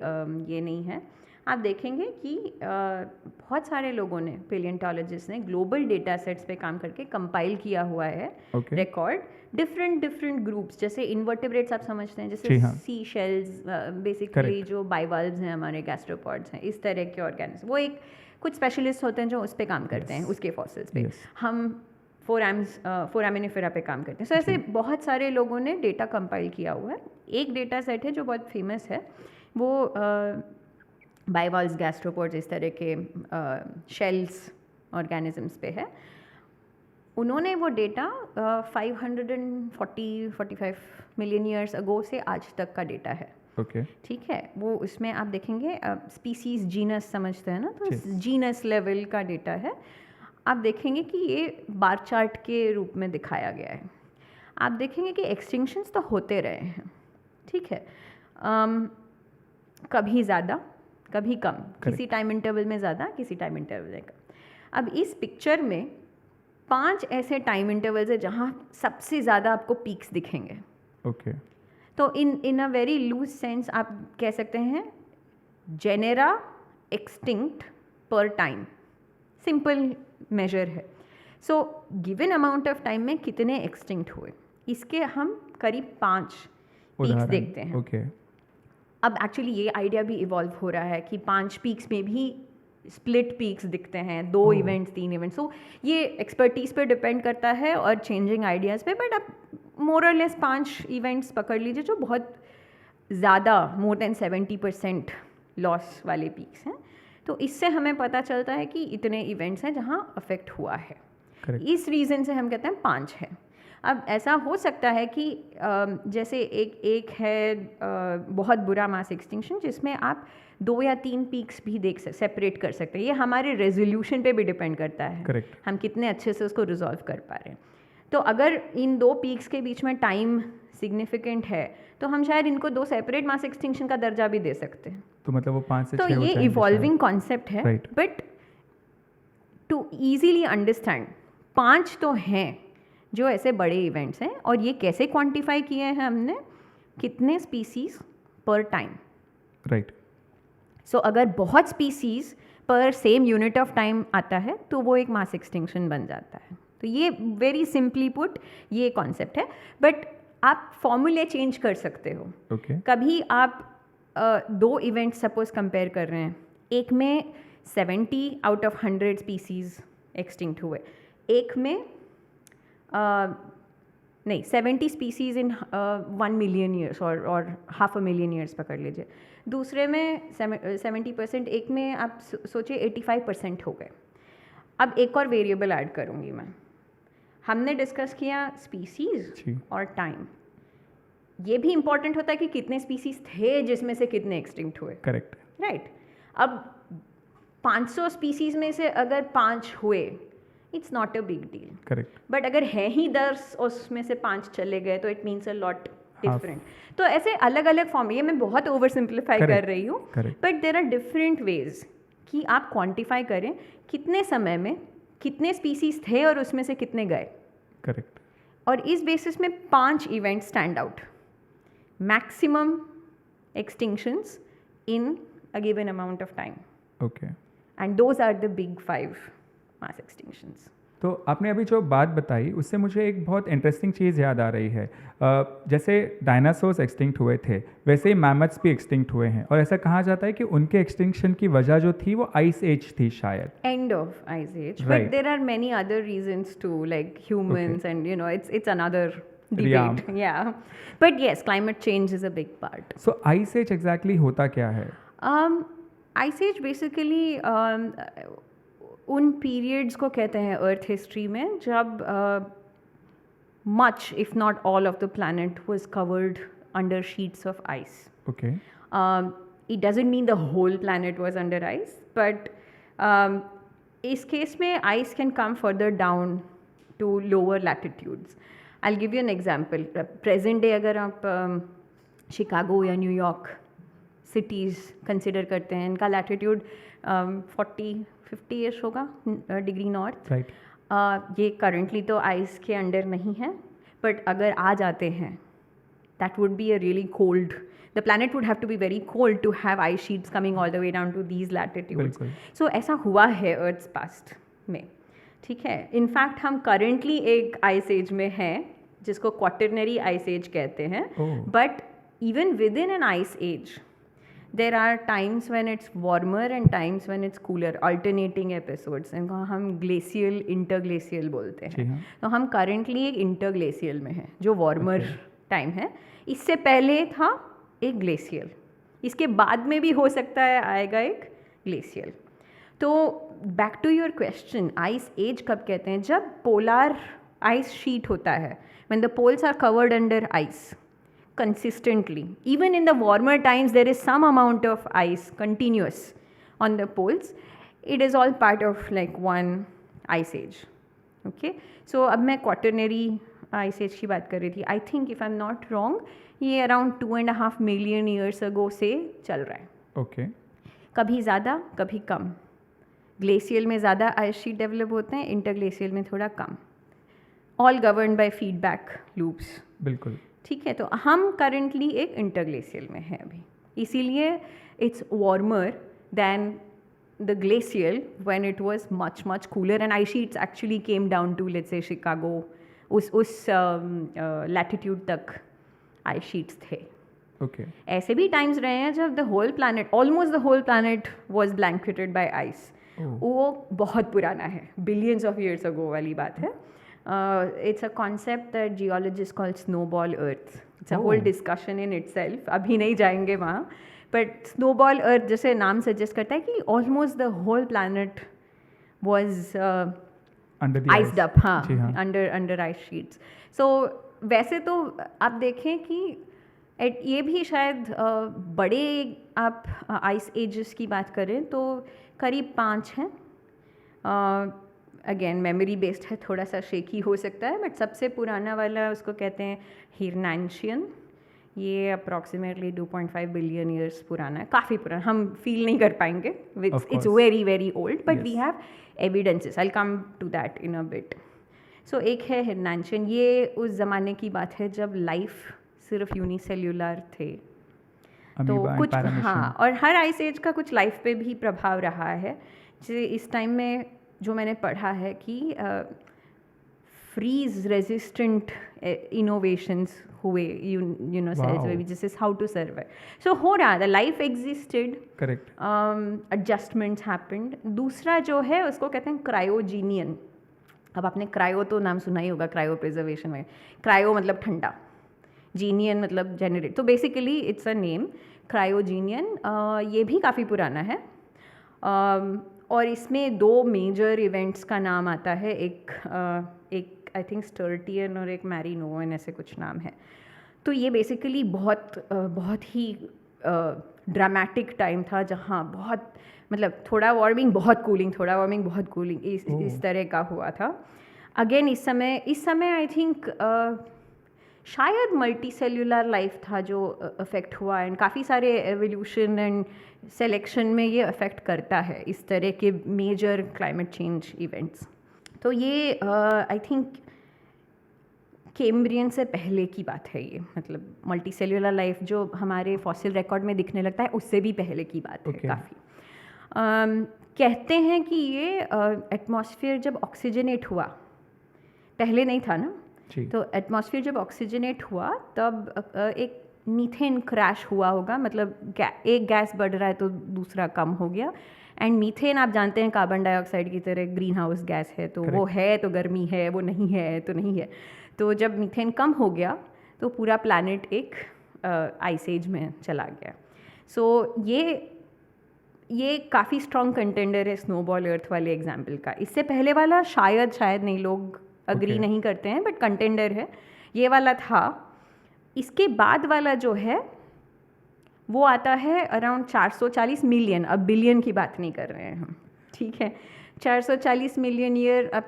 ये नहीं है। आप देखेंगे कि बहुत सारे लोगों ने, पेलियोंटोलॉजिस्ट ने ग्लोबल डेटा सेट्स पे काम करके कंपाइल किया हुआ है रिकॉर्ड, डिफरेंट ग्रुप्स, जैसे इन्वर्टेब्रेट्स आप समझते हैं, जैसे सी शेल्स, बेसिकली जो बाइवल्व्स हैं हमारे, गैस्ट्रोपॉड्स हैं, इस तरह के ऑर्गेनिज्म। वो एक कुछ स्पेशलिस्ट होते हैं जो उस पर काम करते हैं, उसके फॉसिल्स पे। हम फोरामिनिफेरा पे काम करते हैं। सो ऐसे बहुत सारे लोगों ने डेटा कंपाइल किया हुआ है। एक डेटा सेट है जो बहुत फेमस है, वो बाइवल्व्स, गैस्ट्रोपोड्स, इस तरह के शेल्स ऑर्गेनिजम्स पे है। उन्होंने वो डेटा 545 मिलियन ईयर्स अगो से आज तक का डेटा है। ठीक है, वो उसमें आप देखेंगे स्पीसीज, जीनस समझते हैं ना, तो जीनस लेवल का डेटा है। आप देखेंगे कि ये बार चार्ट के रूप में दिखाया गया है। आप देखेंगे कि एक्सटिंक्शंस तो होते रहे हैं, ठीक है, कभी ज़्यादा कभी कम, किसी टाइम इंटरवल में ज़्यादा, किसी टाइम इंटरवल में कम। अब इस पिक्चर में 5 ऐसे टाइम इंटरवल्स है जहाँ सबसे ज़्यादा आपको पीक्स दिखेंगे। तो इन अ वेरी लूज सेंस आप कह सकते हैं जेनेरा एक्सटिंक्ट पर टाइम, सिंपल मेजर है। So given amount of time में कितने एक्सटिंक्ट हुए, इसके हम करीब 5 पीक्स देखते हैं। अब एक्चुअली ये आइडिया भी इवॉल्व हो रहा है कि 5 पीक्स में भी स्प्लिट पीक्स दिखते हैं, 2 इवेंट्स, 3 इवेंट्स। सो ये एक्सपर्टीज़ पे डिपेंड करता है और चेंजिंग आइडियाज़ पे, बट आप मोर और लेस 5 इवेंट्स पकड़ लीजिए जो बहुत ज़्यादा, मोर देन 70% लॉस वाले पीक्स हैं। तो इससे हमें पता चलता है कि इतने इवेंट्स हैं जहाँ अफेक्ट हुआ है। इस रीज़न से हम कहते हैं 5 है। अब ऐसा हो सकता है कि जैसे एक है बहुत बुरा मास एक्सटिंक्शन जिसमें आप 2 या 3 पीक्स भी सेपरेट कर सकते हैं। ये हमारे रेजोल्यूशन पे भी डिपेंड करता है, हम कितने अच्छे से उसको रिजॉल्व कर पा रहे हैं। तो अगर इन 2 पीक्स के बीच में टाइम सिग्निफिकेंट है तो हम शायद इनको 2 सेपरेट मास एक्सटिंक्शन का दर्जा भी दे सकते हैं। तो मतलब वो 5 से 6 तो ये इवॉल्विंग कॉन्सेप्ट है, बट टू ईजीली अंडरस्टैंड 5 तो हैं जो ऐसे बड़े इवेंट्स हैं। और ये कैसे क्वांटिफाई किए हैं हमने, कितने स्पीसीज पर टाइम, राइट। सो अगर बहुत स्पीसीज पर सेम यूनिट ऑफ टाइम आता है तो वो एक मास एक्सटिंक्शन बन जाता है। तो ये वेरी सिंपली पुट ये कॉन्सेप्ट है, बट आप फॉर्मूले चेंज कर सकते हो। कभी आप 2 इवेंट सपोज कंपेयर कर रहे हैं, एक में 70 आउट ऑफ 100 स्पीसीज एक्सटिंक्ट हुए, एक में नहीं 70 स्पीसीज इन 1 मिलियन ईयर्स और 500 मिलियन ईयर्स पकड़ लीजिए। दूसरे में 70%, एक में आप सोचिए 85% हो गए। अब एक और वेरिएबल ऐड करूँगी मैं। हमने डिस्कस किया स्पीसीज और टाइम, ये भी इंपॉर्टेंट होता है कि कितने स्पीसीज थे जिसमें से कितने एक्सटिंक्ट हुए, करेक्ट, राइट। अब 500 स्पीसीज में से अगर 5 हुए it's not a big deal. Correct. But अगर है ही 10 उसमें से 5 चले गए तो it means a lot different. तो ऐसे अलग अलग फॉर्म, ये मैं बहुत ओवर सिंप्लीफाई कर रही हूँ, but there are different ways कि आप क्वान्टिफाई करें कितने समय में कितने स्पीसीज थे और उसमें से कितने गए. करेक्ट. और इस बेसिस में 5 event stand out. Maximum extinctions in a given amount of time. Okay. And those are the big 5 mass extinctions. तो आपने अभी जो बात बताई उससे मुझे एक बहुत इंटरेस्टिंग चीज़ याद आ रही है. जैसे डायनासोर्स एक्सटिंक्ट हुए थे वैसे ही मैमथ्स भी एक्सटिंक्ट हुए हैं, और ऐसा कहा जाता है कि उनके एक्सटिंक्शन की वजह जो थी वो आइस एज थी शायद. End of ice age. Right. But there are many other reasons too, like humans, Okay. and it's another debate. Realm. Yeah. But yes, climate change is a big part. So ice age exactly होता क्या है? Ice age basically उन periods को कहते हैं Earth history में जब much, if not all of the planet was covered under sheets of ice. Okay. It doesn't mean the whole planet was under ice, but इस केस में ice can come further down to lower latitudes. I'll give you an example. Present day अगर आप Chicago या New York cities consider करते हैं, इनका latitude 40-50 years होगा degree north. Right. ये करंटली तो आइस के अंडर नहीं है, बट अगर आ जाते हैं that would be a really cold, the planet would have to be very cold to have ice sheets coming all the way down to these latitudes. बिल्कुल. सो ऐसा हुआ है अर्थ्स पास्ट में. ठीक है. इनफैक्ट हम करंटली एक आइस एज में हैं जिसको क्वाटरनरी आइस एज कहते हैं. But even within an ice age there are times when it's warmer and times when it's cooler, alternating episodes. इनको हम glacial interglacial बोलते हैं. तो हम currently एक interglacial में हैं जो warmer time है. इससे पहले था एक glacial, इसके बाद में भी हो सकता है आएगा एक glacial. तो back to your question, ice age कब कहते हैं? जब polar ice sheet होता है, when the poles are covered under ice consistently. Even in the warmer times there is some amount of ice continuous on the poles. It is all part of like one ice age. Okay, so अब मैं quaternary ice age की बात कर रही थी. I think if I'm not wrong ये around 2.5 million years ago से चल रहा है. ओके. कभी ज़्यादा कभी कम. ग्लेशियल में ज़्यादा आइस शीट डेवलप होते हैं, इंटरग्लेशियल में थोड़ा कम. All govern by feedback loops. बिल्कुल. ठीक है. तो हम करंटली एक इंटरग्लेशियल में हैं अभी, इसीलिए it's warmer than the glacial when it was much much cooler and ice sheets actually came down to let's say Chicago. उस लैटिट्यूड तक आइस शीट्स थे. ओके. ऐसे भी टाइम्स रहे हैं जब the whole planet, almost the whole planet was blanketed by ice. वो बहुत पुराना है, बिलियंस ऑफ ईयर्स अगो वाली बात है. It's a concept that geologists call snowball earth. It's a whole discussion in itself. अभी नहीं जाएंगे वहाँ. But snowball earth जैसे नाम suggest करता है कि almost the whole planet was under the iced up. हाँ, जी हाँ. under ice sheets. So वैसे तो आप देखें कि ये भी शायद बड़े आप आइस एजेस की बात करें तो करीब 5 हैं. अगेन मेमोरी बेस्ड है, थोड़ा सा शेकी हो सकता है, बट सबसे पुराना वाला उसको कहते हैं हिरनांशियन. ये अप्रॉक्सीमेटली 2.5 बिलियन ईयर्स पुराना है. काफ़ी पुराना, हम फील नहीं कर पाएंगे. It's very very old, but we have evidences. I come to that in a bit. So एक है हिरनांशियन. ये उस ज़माने की बात है जब लाइफ सिर्फ यूनिसेल्युलर थे. तो कुछ हाँ, और हर आइस एज का कुछ लाइफ पे भी प्रभाव रहा है. जैसे इस टाइम में जो मैंने पढ़ा है कि फ्रीज रेजिस्टेंट इनोवेशंस हुए जैसे हाउ टू सर्वाइव. सो हो रहा था, life existed. Correct. Adjustments happened. दूसरा जो है उसको कहते हैं क्रायोजीनियन. अब आपने क्रायो तो नाम सुना ही होगा, क्रायो प्रिजर्वेशन में. क्रायो मतलब ठंडा, जीनियन मतलब जेनरेट. तो बेसिकली इट्स अ नेम क्रायोजीनियन. ये भी काफ़ी पुराना है. और इसमें 2 मेजर इवेंट्स का नाम आता है. एक आई थिंक स्टर्टियन और एक मैरीनोवन, ऐसे कुछ नाम है. तो ये बेसिकली बहुत ही ड्रामेटिक टाइम था जहाँ बहुत मतलब थोड़ा वार्मिंग बहुत कूलिंग, थोड़ा वार्मिंग बहुत कूलिंग, इस तरह का हुआ था. अगेन इस समय आई थिंक शायद मल्टी सेल्यूलर लाइफ था जो अफेक्ट हुआ, एंड काफ़ी सारे एवोल्यूशन एंड सेलेक्शन में ये अफेक्ट करता है इस तरह के मेजर क्लाइमेट चेंज इवेंट्स. तो ये आई थिंक कैम्ब्रियन से पहले की बात है ये, मतलब मल्टी सेल्यूलर लाइफ जो हमारे फॉसिल रिकॉर्ड में दिखने लगता है उससे भी पहले की बात है काफ़ी. कहते हैं कि ये एटमॉस्फेयर जब ऑक्सीजनेट हुआ, पहले नहीं था ना, तो एटमॉस्फेयर जब ऑक्सीजनेट हुआ तब एक मीथेन क्रैश हुआ होगा, मतलब एक गैस बढ़ रहा है तो दूसरा कम हो गया. एंड मीथेन आप जानते हैं कार्बन डाइऑक्साइड की तरह ग्रीन हाउस गैस है, तो वो है तो गर्मी है, वो नहीं है तो नहीं है. तो जब मीथेन कम हो गया तो पूरा प्लैनेट एक आइस एज में चला गया. सो ये काफ़ी स्ट्रॉन्ग कंटेंडर है स्नोबॉल अर्थ वाले एग्जाम्पल का. इससे पहले वाला शायद नहीं, लोग अग्री नहीं करते हैं, बट कंटेंडर है. ये वाला था. इसके बाद वाला जो है वो आता है अराउंड 440 मिलियन, अब बिलियन की बात नहीं कर रहे हैं हम, ठीक है. 440 मिलियन ईयर. अब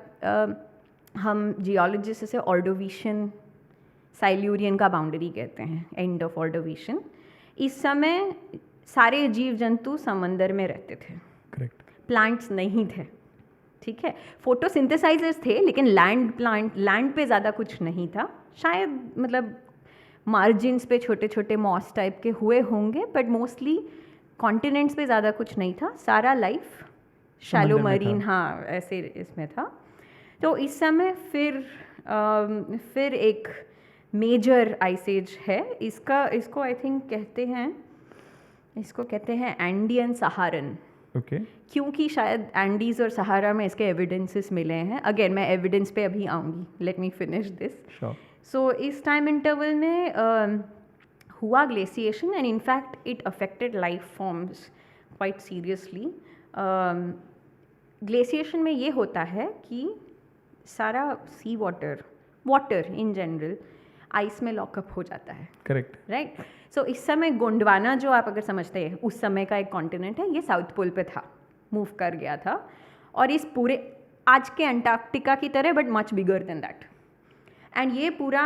हम जियोलॉजिस्ट से ऑर्डोविशियन साइल्यूरियन का बाउंड्री कहते हैं, एंड ऑफ ऑर्डोविशियन. इस समय सारे जीव जंतु समंदर में रहते थे, करेक्ट. प्लांट्स नहीं थे, ठीक है. फोटोसिंथेसाइजर्स थे लेकिन लैंड पे ज़्यादा कुछ नहीं था. शायद मतलब मार्जिन्स पे छोटे छोटे मॉस टाइप के हुए होंगे, बट मोस्टली कॉन्टिनेंट्स पे ज़्यादा कुछ नहीं था. सारा लाइफ शैलो मरीन, हाँ, ऐसे इसमें था. तो इस समय फिर एक मेजर आइस एज है. इसको आई थिंक कहते हैं एंडियन सहारन. ओके. क्योंकि शायद एंडीज़ और सहारा में इसके एविडेंसेस मिले हैं. अगेन मैं एविडेंस पे अभी आऊँगी, लेट मी फिनिश दिस. सो इस टाइम इंटरवल में हुआ glaciation, and in fact it affected life forms quite seriously. Glaciation में ये होता है कि सारा सी वाटर इन जनरल आइस में लॉकअप हो जाता है, करेक्ट, राइट. सो इस समय गोंडवाना जो आप अगर समझते हैं उस समय का एक कॉन्टिनेंट है, ये साउथ पोल पे था, मूव कर गया था. और इस पूरे आज के अंटार्कटिका की तरह but much bigger than that. And ये पूरा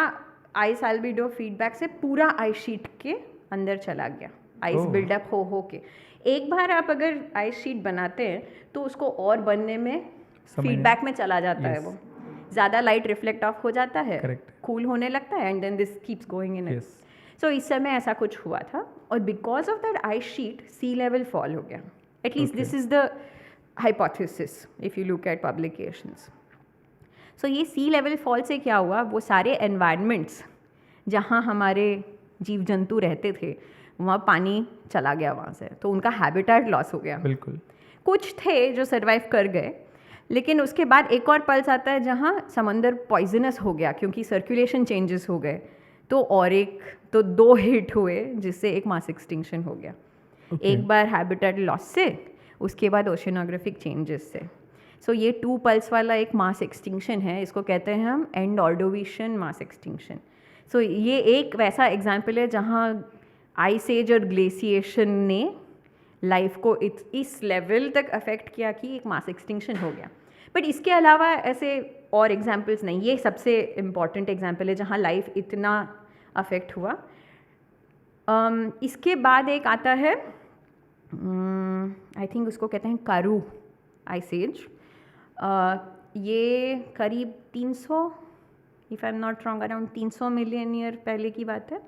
आइस एल्बिडो फीडबैक से पूरा आइस शीट के अंदर चला गया, आइस बिल्डअप हो के. एक बार आप अगर आइस शीट बनाते हैं तो उसको और बनने में फीडबैक में चला जाता है, वो ज़्यादा लाइट रिफ्लेक्ट ऑफ हो जाता है, कूल होने लगता है, and then this keeps going in it. So इस समय ऐसा कुछ हुआ था, और because of that ice sheet sea level fall हो गया. At least this is the hypothesis if you look at publications. So ये सी लेवल फॉल से क्या हुआ, वो सारे एनवायरनमेंट्स जहाँ हमारे जीव जंतु रहते थे वहाँ पानी चला गया वहाँ से, तो उनका हैबिटेट लॉस हो गया. बिल्कुल. कुछ थे जो सर्वाइव कर गए, लेकिन उसके बाद एक और पल्स आता है जहाँ समंदर पॉइजनस हो गया क्योंकि सर्कुलेशन चेंजेस हो गए. तो 2 हिट हुए जिससे एक मास एक्सटिंक्शन हो गया. एक बार हैबिटेट लॉस से, उसके बाद ओशनोग्राफिक चेंजेस से. सो ये 2 पल्स वाला एक मास एक्सटिंक्शन है, इसको कहते हैं हम एंड ऑर्डोविशियन मास एक्सटिंक्शन. सो ये एक वैसा एग्जाम्पल है जहाँ आइस एज और ग्लेशिएशन ने लाइफ को इस लेवल तक अफेक्ट किया कि एक मास एक्सटिंक्शन हो गया. बट इसके अलावा ऐसे और एग्जाम्पल्स नहीं, ये सबसे इम्पॉर्टेंट एग्जाम्पल है जहाँ लाइफ इतना अफेक्ट हुआ. इसके बाद एक आता है, आई थिंक उसको कहते हैं कारू आइस एज. ये करीब 300, if I am not wrong, around 300 million year पहले की बात है.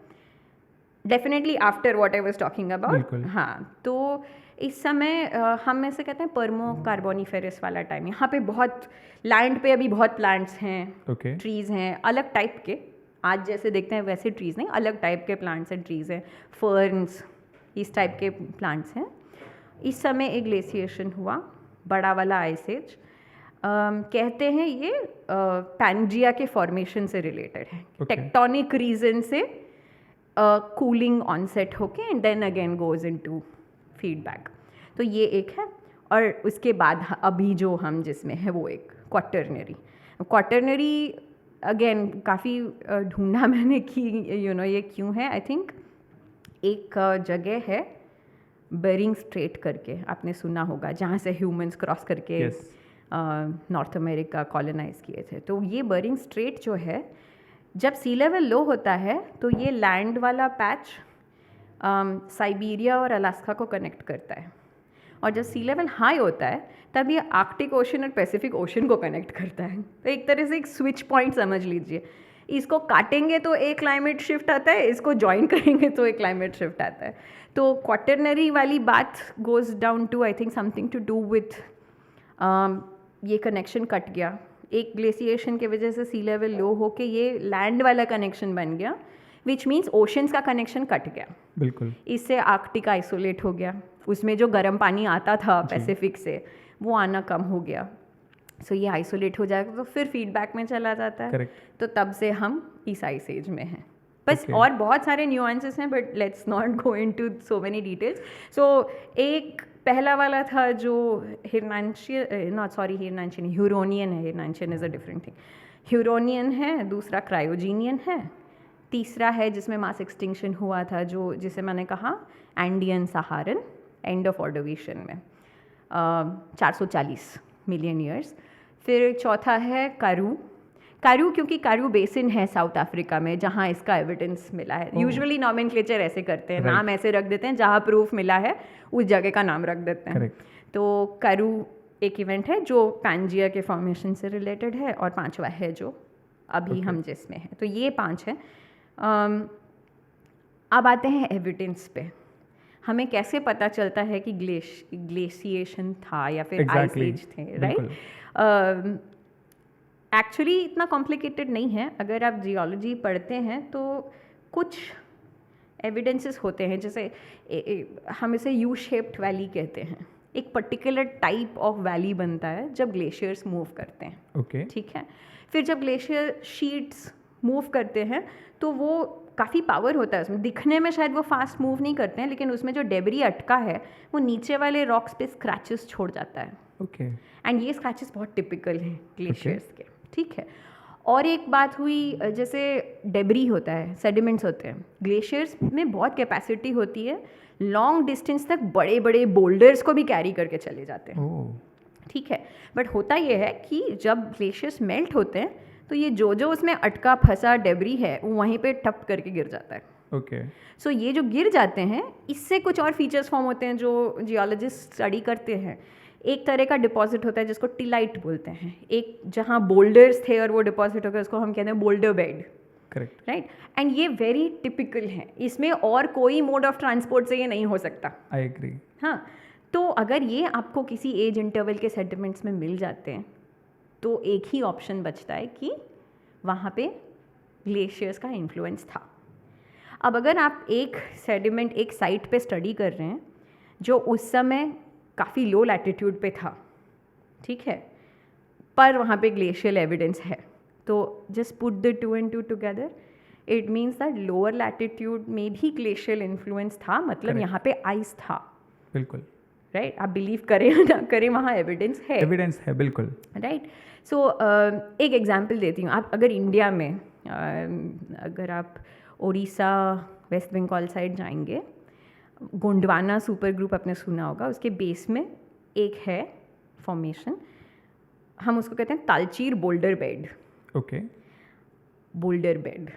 Definitely after what I was talking about. हाँ, तो इस समय हम ऐसे कहते हैं पर्मो कार्बोनिफेरस वाला टाइम. यहाँ पे बहुत लैंड पे अभी बहुत प्लांट्स हैं, ट्रीज़ हैं, अलग टाइप के. आज जैसे देखते हैं वैसे ट्रीज़ नहीं, अलग टाइप के प्लांट्स एंड ट्रीज़ हैं, फर्न्स, इस टाइप के प्लांट्स हैं. इस समय एक ग्लेशिएशन हुआ, बड़ा वाला आइस एज. कहते हैं ये पैंजिया के फॉर्मेशन से रिलेटेड है, टेक्टोनिक रीजन से कूलिंग ऑनसेट होके and then again goes into feedback. तो ये एक है. और उसके बाद अभी जो हम जिसमें है वो एक क्वाटरनरी अगेन काफ़ी ढूंढा मैंने कि ये क्यों है. आई थिंक एक जगह है बेरिंग स्ट्रेट करके आपने सुना होगा, जहाँ से ह्यूमंस क्रॉस करके Yes. नॉर्थ अमेरिका कॉलोनाइज किए थे। तो ये बेरिंग स्ट्रेट जो है, जब सी लेवल लो होता है तो ये लैंड वाला पैच साइबेरिया और अलास्का को कनेक्ट करता है, और जब सी लेवल हाई होता है तब ये आर्कटिक ओशन और पैसिफिक ओशन को कनेक्ट करता है। तो एक तरह से एक स्विच पॉइंट समझ लीजिए। इसको काटेंगे तो एक क्लाइमेट शिफ्ट आता है, इसको ज्वाइन करेंगे तो एक क्लाइमेट शिफ्ट आता है। तो क्वाटरनरी वाली बात goes down to I think something to do with ये कनेक्शन कट गया, एक ग्लेशिएशन की वजह से सी लेवल लो होके ये लैंड वाला कनेक्शन बन गया, विच मीन्स ओशंस का कनेक्शन कट गया। बिल्कुल। इससे आर्कटिक आइसोलेट हो गया, उसमें जो गर्म पानी आता था पैसिफिक से वो आना कम हो गया। सो ये आइसोलेट हो जाएगा तो फिर फीडबैक में चला जाता है। Correct. तो तब से हम इस आइस एज में हैं। बस Okay. और बहुत सारे न्यूआंसेस हैं, but let's not go into so many details. So एक पहला वाला था जो हिरनांशियन ह्यूरोनियन है। Hirnantian is a different thing. Huronian है, दूसरा क्रायोजीनियन है, तीसरा है जिसमें मास एक्सटिंक्शन हुआ था, जो जिसे मैंने कहा एंडियन सहारन, एंड ऑफ ऑर्डोविशन में 440 मिलियन ईयर्स। फिर चौथा है कारू। कारू क्योंकि कारू बेसिन है साउथ अफ्रीका में जहाँ इसका एविडेंस मिला है। यूजुअली नॉमेनक्लेचर ऐसे करते हैं, नाम ऐसे रख देते हैं, जहाँ प्रूफ मिला है उस जगह का नाम रख देते हैं। Correct. तो कारू एक इवेंट है जो पैंजिया के फॉर्मेशन से रिलेटेड है, और पांचवा है जो अभी हम जिसमें हैं। तो ये 5 हैं। अब आते हैं एविडेंस पे। हमें कैसे पता चलता है कि ग्लेशिएशन था या फिर आइस Exactly. एज थे, राइट? एक्चुअली इतना कॉम्प्लिकेटेड नहीं है। अगर आप जियोलॉजी पढ़ते हैं तो कुछ एविडेंसेस होते हैं, जैसे हम इसे यू शेप्ड वैली कहते हैं। एक पर्टिकुलर टाइप ऑफ वैली बनता है जब ग्लेशियर्स मूव करते हैं। ओके। ठीक है। फिर जब ग्लेशियर शीट्स मूव करते हैं तो वो काफ़ी पावर होता है उसमें। दिखने में शायद वो फास्ट मूव नहीं करते हैं, लेकिन उसमें जो डेबरी अटका है वो नीचे वाले रॉक्स पे स्क्रैचेस छोड़ जाता है। ओके। एंड ये स्क्रैचेस बहुत टिपिकल हैं ग्लेशियर्स के। ठीक है। और एक बात हुई, जैसे डेबरी होता है, सेडिमेंट्स होते हैं, ग्लेशियर्स में बहुत कैपेसिटी होती है, लॉन्ग डिस्टेंस तक बड़े बड़े बोल्डर्स को भी कैरी करके चले जाते हैं। ओह। ठीक है। बट होता ये है कि जब ग्लेशियर्स मेल्ट होते हैं तो ये जो उसमें अटका फंसा डेबरी है वो वहीं पे टप करके गिर जाता है। ओके। सो ये जो गिर जाते हैं, इससे कुछ और फीचर्स फॉर्म होते हैं जो जियोलॉजिस्ट स्टडी करते हैं। एक तरह का डिपॉजिट होता है जिसको टिलाइट बोलते हैं। एक जहाँ बोल्डर्स थे और वो डिपॉजिट हो गया, उसको हम कहते हैं boulder bed. Correct. Right. And ये वेरी टिपिकल है, इसमें और कोई मोड ऑफ ट्रांसपोर्ट से ये नहीं हो सकता। I agree. हाँ। तो अगर ये आपको किसी एज इंटरवल के सेडिमेंट्स में मिल जाते हैं तो एक ही ऑप्शन बचता है कि वहाँ पे ग्लेशियर्स का इन्फ्लुएंस था। अब अगर आप एक सेडिमेंट एक साइट पे स्टडी कर रहे हैं जो उस समय काफ़ी लो लैटिट्यूड पे था, ठीक है, पर वहाँ पे ग्लेशियल एविडेंस है, तो just put the 2 and 2 together, it means that lower latitude में भी ग्लेशियल इन्फ्लुएंस था, मतलब Correct. यहाँ पे आइस था। बिल्कुल। राइट। आप बिलीव करें या ना करें, वहाँ एविडेंस है। एविडेंस है, बिल्कुल। राइट। सो एक एग्जांपल देती हूँ। आप अगर इंडिया में अगर आप उड़ीसा वेस्ट बंगाल साइड जाएंगे, गोंडवाना सुपर ग्रुप आपने सुना होगा, उसके बेस में एक है फॉर्मेशन, हम उसको कहते हैं Talchir boulder bed. Okay. Boulder bed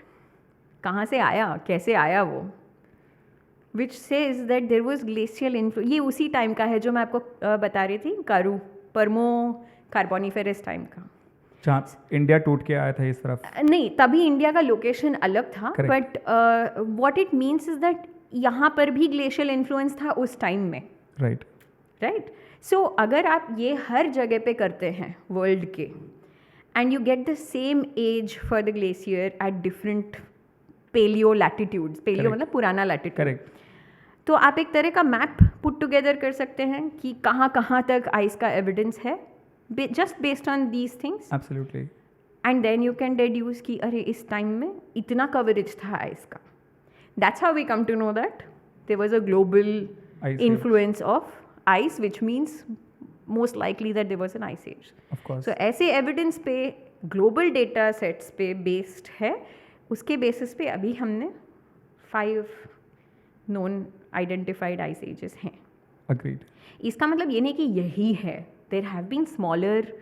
कहाँ से आया, कैसे आया वो, which says that there was glacial influence. ये उसी टाइम का है जो मैं आपको बता रही थी, कारू पर्मो कार्बोनिफेरस टाइम का, जहाँ इंडिया टूट के आया था इस तरफ। नहीं, तभी इंडिया का लोकेशन अलग था, Correct. But what it means is that यहाँ पर भी ग्लेशियल इन्फ्लुएंस था उस टाइम में। राइट। राइट। सो अगर आप ये हर जगह पे करते हैं वर्ल्ड के, and you get the same age for the glacier at different paleo latitudes, paleo Correct. मतलब पुराना लैटिट्यूड, करेक्ट। तो आप एक तरह का मैप पुट टुगेदर कर सकते हैं कि कहाँ कहाँ तक आइस का एविडेंस है, just based on these things, absolutely. And then you can deduce कि अरे इस टाइम में इतना कवरेज था आइस का। That's how we come to know that there was a global Ice age. Influence of ice, which means most likely that there was an ice age. Of course. So ऐसे evidence पे global data sets पे based है, उसके basis पे अभी हमने 5 known identified ice ages हैं। Agreed. इसका मतलब ये नहीं कि यही है, there have been smaller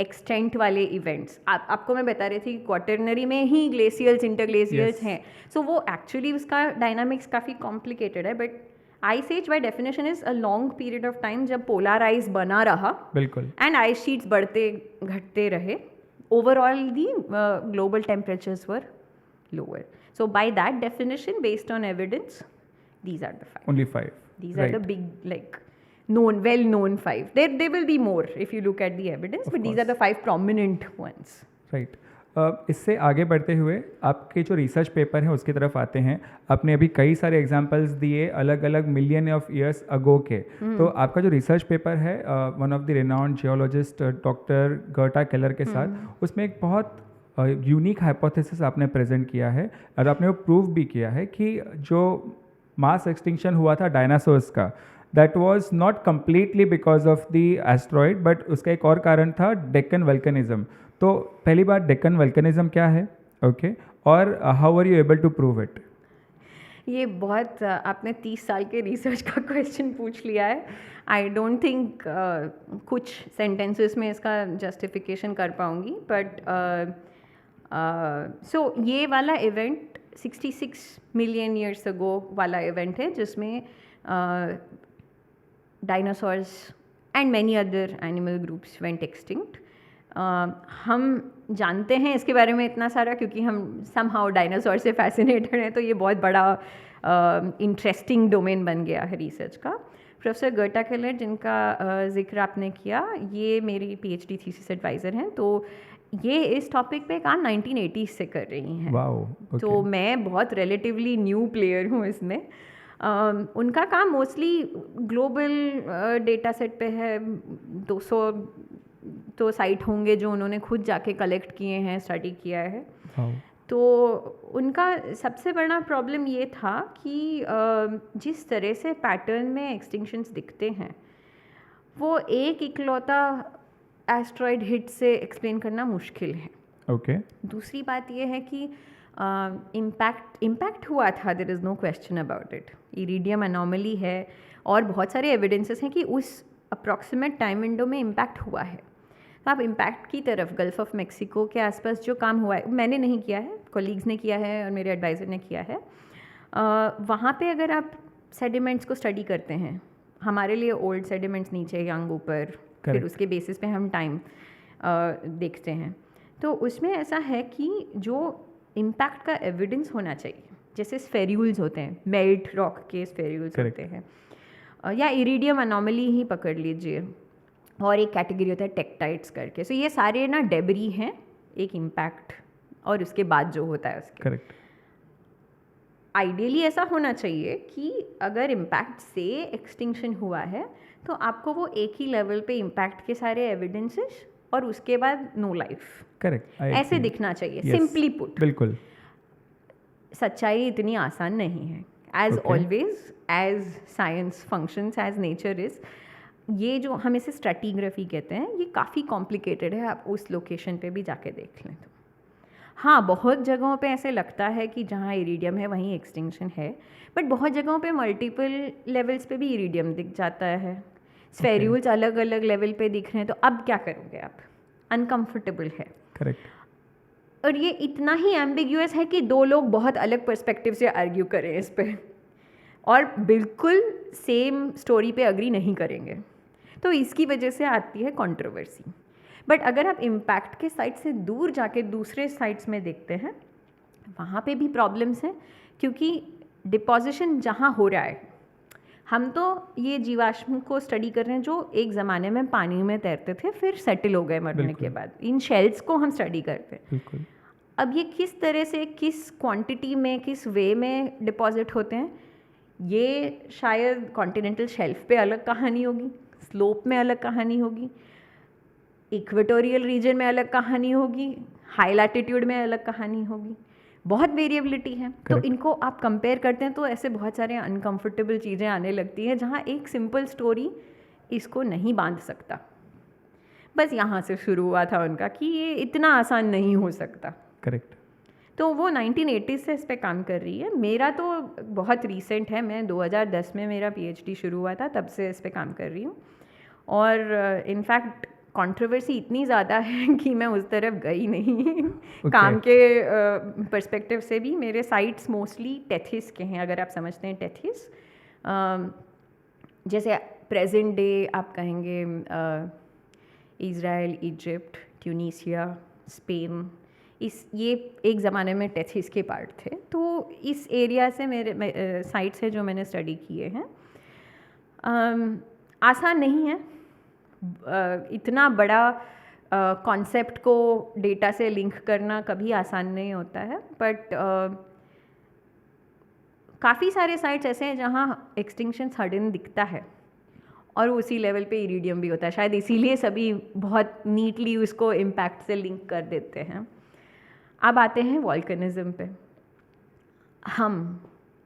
extent वाले इवेंट्स। आपको मैं बता रही थी क्वाटरनरी में ही ग्लेशियर्स इंटरग्लेशियर्स Yes. हैं, सो वो एक्चुअली उसका डायनामिक्स काफ़ी कॉम्प्लिकेटेड है। But ice age by definition is a long period of time जब पोलर आइस बना रहा बिल्कुल। एंड आइस शीट्स बढ़ते घटते रहे, overall the global temperatures were lower. So by that definition, based on evidence, these are the 5. Only 5. These are the big, like, well-known 5. There will be more if you look at the evidence, but these are the 5 prominent ones. Right. इससे आगे बढ़ते हुए आपके जो research paper हैं उसकी तरफ आते हैं। आपने अभी कई सारे एग्जांपल्स दिए अलग अलग मिलियन ऑफ ईयर्स अगो के। तो आपका जो रिसर्च पेपर है one of the renowned geologist doctor Gerta Keller के साथ, उसमें एक बहुत यूनिक हाइपोथेसिस आपने प्रेजेंट किया है और आपने वो प्रूव भी किया है कि जो मास एक्सटिंक्शन हुआ था डायनासोर्स का, that was not completely because of the asteroid, but उसका एक और कारण था डेक्कन वल्कनिज्म। तो पहली बात, डेक्कन वल्कनिज्म क्या है, ओके, और how are you able to prove it? ये बहुत आपने 30 साल के रिसर्च का क्वेश्चन पूछ लिया है। आई डोंट थिंक कुछ सेंटेंसेस में इसका जस्टिफिकेशन कर पाऊँगी, बट सो ये वाला इवेंट 66 मिलियन ईयर्स अगो वाला इवेंट है जिसमें dinosaurs and many other animal groups went extinct. हम जानते हैं इसके बारे में इतना सारा क्योंकि हम समहाउ डायनासोर से फैसिनेटेड हैं, तो ये बहुत बड़ा इंटरेस्टिंग डोमेन बन गया है रिसर्च का। प्रोफेसर गर्टा केलर, जिनका जिक्र आपने किया, ये मेरी पीएचडी थीसिस एडवाइज़र हैं, तो ये इस टॉपिक पे काम 1980s से कर रही हैं। Wow, okay. तो मैं बहुत रिलेटिवली न्यू प्लेयर हूँ इसमें। उनका काम मोस्टली ग्लोबल डेटा सेट पे है। 200 तो साइट होंगे जो उन्होंने खुद जाके कलेक्ट किए हैं, स्टडी किया है। वाओ। तो उनका सबसे बड़ा प्रॉब्लम ये था कि जिस तरह से पैटर्न में एक्सटिंक्शंस दिखते हैं वो एक इकलौता एस्ट्रॉयड हिट से एक्सप्लेन करना मुश्किल है। ओके। दूसरी बात ये है कि इम्पैक्ट हुआ था, there is no question about it. Iridium anomaly है और बहुत सारे एविडेंसेस हैं कि उस अप्रॉक्सीमेट टाइम विंडो में इम्पैक्ट हुआ है। तो आप इम्पैक्ट की तरफ गल्फ ऑफ मेक्सिको के आसपास जो काम हुआ है, मैंने नहीं किया है, कोलीग्स ने किया है और मेरे एडवाइज़र ने किया है, वहाँ पे अगर आप सेडिमेंट्स को स्टडी करते हैं, हमारे लिए ओल्ड सेडिमेंट्स नीचे, यंग ऊपर, फिर उसके बेसिस पे हम टाइम देखते हैं, तो उसमें ऐसा है कि जो इम्पैक्ट का एविडेंस होना चाहिए, जैसे स्फेर्यूल्स होते हैं, मेल्ट रॉक के स्फेर्यूल्स होते हैं, या इरिडियम अनोमली ही पकड़ लीजिए, और एक कैटेगरी होता है टेक्टाइट्स करके। सो ये सारे ना डेबरी हैं, एक इम्पैक्ट और उसके बाद जो होता है उसके। करेक्ट। आइडियली ऐसा होना चाहिए कि अगर इम्पैक्ट से एक्सटिंक्शन हुआ है तो आपको वो एक ही लेवल पे इम्पैक्ट के सारे एविडेंसेस और उसके बाद नो लाइफ, करेक्ट, ऐसे दिखना चाहिए। सिंपली पुट, बिल्कुल। सच्चाई इतनी आसान नहीं है। As always, as science functions, as nature is, ये जो हम इसे स्ट्रैटिग्राफी कहते हैं, ये काफ़ी कॉम्प्लिकेटेड है। आप उस लोकेशन पे भी जाके देख लें तो हाँ, बहुत जगहों पे ऐसे लगता है कि जहाँ इरिडियम है वहीं एक्सटिंक्शन है, बट बहुत जगहों पे मल्टीपल लेवल्स पे भी इरिडियम दिख जाता है, स्फेर्यूल्स अलग अलग लेवल पे दिख रहे हैं, तो अब क्या करोगे आप? अनकम्फर्टेबल है। करेक्ट। और ये इतना ही एम्बिग्यूअस है कि दो लोग बहुत अलग पर्सपेक्टिव से आर्ग्यू करें इस पे और बिल्कुल सेम स्टोरी पे अग्री नहीं करेंगे, तो इसकी वजह से आती है कंट्रोवर्सी। बट अगर आप इम्पैक्ट के साइड से दूर जाके दूसरे साइड्स में देखते हैं, वहाँ पे भी प्रॉब्लम्स हैं, क्योंकि डिपोजिशन जहाँ हो रहा है, हम तो ये जीवाश्म को स्टडी कर रहे हैं जो एक ज़माने में पानी में तैरते थे, फिर सेटल हो गए मरने के बाद। इन शेल्स को हम स्टडी करते हैं। बिल्कुल। अब ये किस तरह से, किस क्वांटिटी में, किस वे में डिपॉजिट होते हैं, ये शायद कॉन्टिनेंटल शेल्फ पे अलग कहानी होगी, स्लोप में अलग कहानी होगी, इक्वेटोरियल रीजन में अलग कहानी होगी, हाई लैटिट्यूड में अलग कहानी होगी, बहुत वेरिएबिलिटी है। तो इनको आप कंपेयर करते हैं तो ऐसे बहुत सारे अनकंफर्टेबल चीज़ें आने लगती हैं जहाँ एक सिंपल स्टोरी इसको नहीं बांध सकता। बस यहाँ से शुरू हुआ था उनका कि ये इतना आसान नहीं हो सकता। करेक्ट। तो वो 1980 से इस पे काम कर रही है। मेरा तो बहुत रीसेंट है, मैं 2010 में मेरा PhD शुरू हुआ था, तब से इस पे काम कर रही हूँ। और इनफैक्ट कंट्रोवर्सी इतनी ज़्यादा है कि मैं उस तरफ गई नहीं। काम के पर्सपेक्टिव से भी मेरे साइट्स मोस्टली टेथिस के हैं, अगर आप समझते हैं टेथिस। जैसे प्रेजेंट डे आप कहेंगे इज़राइल, इजिप्ट, ट्यूनीसिया, स्पेन, ये एक ज़माने में टेथिस के पार्ट थे। तो इस एरिया से मेरे साइट्स है जो मैंने स्टडी किए हैं। आसान नहीं है, इतना बड़ा कॉन्सेप्ट को डेटा से लिंक करना कभी आसान नहीं होता है, बट काफ़ी सारे साइट्स ऐसे हैं जहाँ एक्सटिंक्शन सडन दिखता है और उसी लेवल पे इरिडियम भी होता है। शायद इसीलिए सभी बहुत नीटली उसको इम्पैक्ट से लिंक कर देते हैं। अब आते हैं वॉल्केनिज्म पे। हम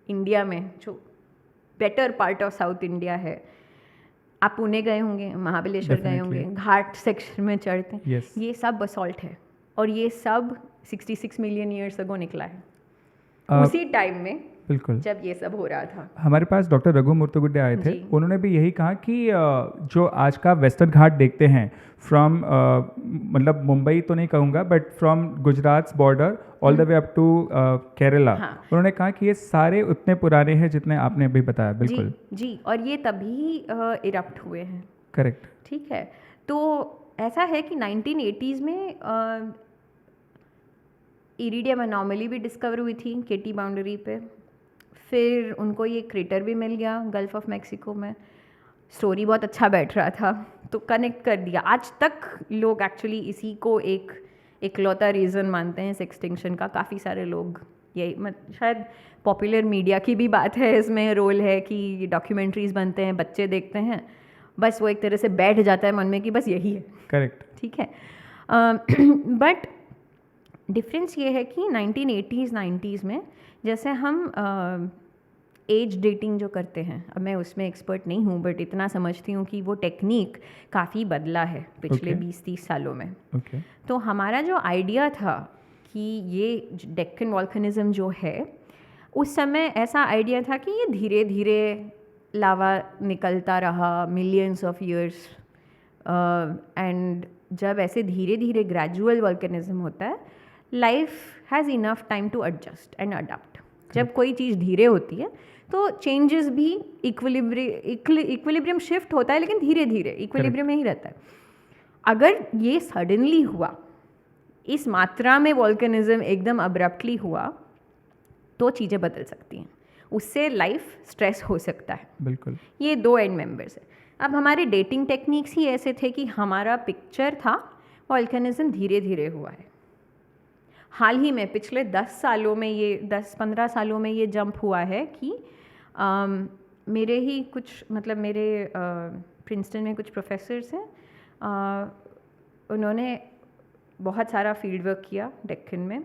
इंडिया में जो better part of south India है, आप पुणे गए होंगे, महाबलेश्वर गए होंगे, घाट सेक्शन में चढ़ते हैं, yes. ये सब बसॉल्ट है और ये सब 66 मिलियन ईयर्स अगो निकला है। उसी टाइम में बिल्कुल जब ये सब हो रहा था। हमारे पास डॉक्टर रघु मुर्तुगुड्डे आए थे, उन्होंने भी यही कहा कि जो आज का वेस्टर्न घाट देखते हैं फ्रॉम मतलब मुंबई तो नहीं कहूँगा, but from Gujarat border all the way up to Kerala, उन्होंने कहा कि ये सारे उतने पुराने हैं जितने आपने अभी बताया। बिल्कुल जी, और ये तभी इरप्ट हुए हैं। करेक्ट, ठीक है। तो ऐसा है कि 1980s में इरिडियम एनॉमली भी डिस्कवर हुई थी केटी बाउंड्री पे। फिर उनको ये क्रेटर भी मिल गया गल्फ ऑफ मैक्सिको में। स्टोरी बहुत अच्छा बैठ रहा था तो कनेक्ट कर दिया। आज तक लोग एक्चुअली इसी को एक इकलौता रीज़न मानते हैं इस एक्सटिंक्शन का। काफ़ी सारे लोग यही शायद पॉपुलर मीडिया की भी बात है, इसमें रोल है कि डॉक्यूमेंट्रीज बनते हैं, बच्चे देखते हैं, बस वो एक तरह से बैठ जाता है मन में कि बस यही है। करेक्ट, ठीक है। बट डिफरेंस ये है कि 1980s 90s में जैसे हम एज डेटिंग जो करते हैं, अब मैं उसमें एक्सपर्ट नहीं हूँ बट इतना समझती हूँ कि वो टेक्निक काफ़ी बदला है पिछले 20-30 सालों में। तो हमारा जो आइडिया था कि ये डेक्कन वॉल्केनिज्म जो है, उस समय ऐसा आइडिया था कि ये धीरे धीरे लावा निकलता रहा मिलियंस ऑफ ईयर्स, एंड जब ऐसे धीरे धीरे ग्रेजुअल वॉल्केनिज्म होता है, life has enough time to adjust and adapt. जब कोई चीज़ धीरे होती है तो चेंजेस भी इक्विलिब्रियम शिफ्ट होता है, लेकिन धीरे धीरे इक्विलिब्रियम में ही रहता है। अगर ये सडनली हुआ, इस मात्रा में वॉल्केनिज्म एकदम अब्रप्टली हुआ, तो चीज़ें बदल सकती हैं, उससे लाइफ स्ट्रेस हो सकता है। बिल्कुल, ये दो एंड मेंबर्स है। अब हमारे डेटिंग टेक्निक्स ही ऐसे थे कि हमारा पिक्चर था वॉल्केनिज्म धीरे धीरे हुआ है। हाल ही में पिछले 10-15 सालों में ये जंप हुआ है कि मेरे ही कुछ मेरे प्रिंसटन में कुछ प्रोफेसर्स हैं, उन्होंने बहुत सारा फील्ड वर्क किया डेक्कन में।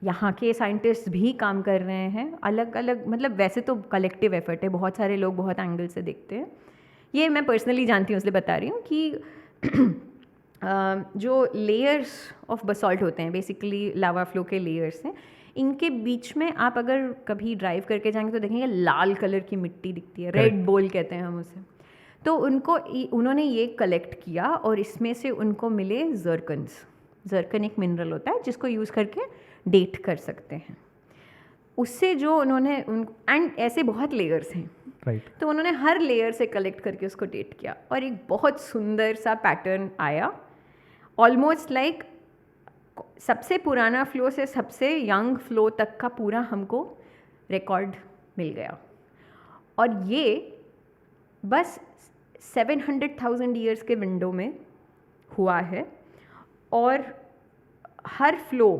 यहाँ के साइंटिस्ट भी काम कर रहे हैं अलग अलग, वैसे तो कलेक्टिव एफर्ट है, बहुत सारे लोग बहुत एंगल से देखते हैं। ये मैं पर्सनली जानती हूँ इसलिए बता रही हूँ कि जो लेयर्स ऑफ बसॉल्ट होते हैं, बेसिकली लावा फ्लो के लेयर्स हैं, इनके बीच में आप अगर कभी ड्राइव करके जाएंगे तो देखेंगे लाल कलर की मिट्टी दिखती है, रेड बोल कहते हैं हम उसे। तो उन्होंने ये कलेक्ट किया और इसमें से उनको मिले जर्कन्स। जर्कन एक मिनरल होता है जिसको यूज़ करके डेट कर सकते हैं। उससे जो उन्होंने एंड ऐसे बहुत लेयर्स हैं, राइट। तो उन्होंने हर लेयर से कलेक्ट करके उसको डेट किया और एक बहुत सुंदर सा पैटर्न आया, ऑलमोस्ट लाइक सबसे पुराना फ्लो से सबसे यंग फ्लो तक का पूरा हमको रिकॉर्ड मिल गया। और ये बस 700,000 ईयर्स के विंडो में हुआ है और हर फ्लो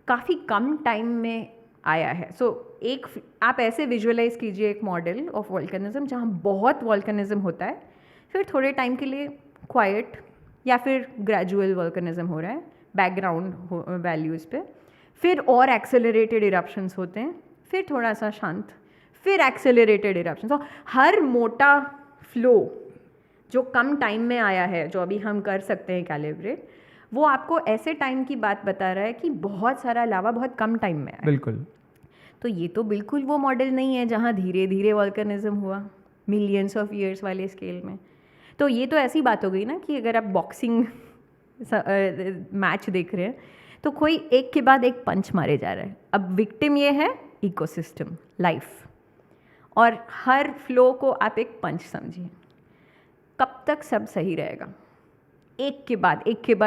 काफ़ी कम टाइम में आया है। एक आप ऐसे विजुअलाइज कीजिए एक मॉडल ऑफ वॉल्केनिज्म जहाँ बहुत वॉल्केनिज्म होता है, फिर थोड़े टाइम के लिए क्वाइट या फिर ग्रेजुअल वॉल्केनिज्म हो रहा है बैकग्राउंड वैल्यूज़ पे, फिर और एक्सेलरेटेड इरप्शंस होते हैं, फिर थोड़ा सा शांत, फिर एक्सेलरेटेड इरप्शंस। तो हर मोटा फ्लो जो कम टाइम में आया है, जो अभी हम कर सकते हैं कैलिब्रेट, वो आपको ऐसे टाइम की बात बता रहा है कि बहुत सारा लावा बहुत कम टाइम में आया। बिल्कुल। तो ये तो बिल्कुल वो मॉडल नहीं है जहाँ धीरे धीरे वॉल्केनिज्म हुआ मिलियंस ऑफ ईयर्स वाले स्केल में। तो ये तो ऐसी बात हो गई ना कि अगर आप बॉक्सिंग मैच देख रहे हैं तो कोई एक के बाद एक पंच मारे जा रहा है। अब विक्टिम ये है इकोसिस्टम, लाइफ, और हर फ्लो को आप एक पंच समझिए। कब तक सब सही रहेगा? एक के बाद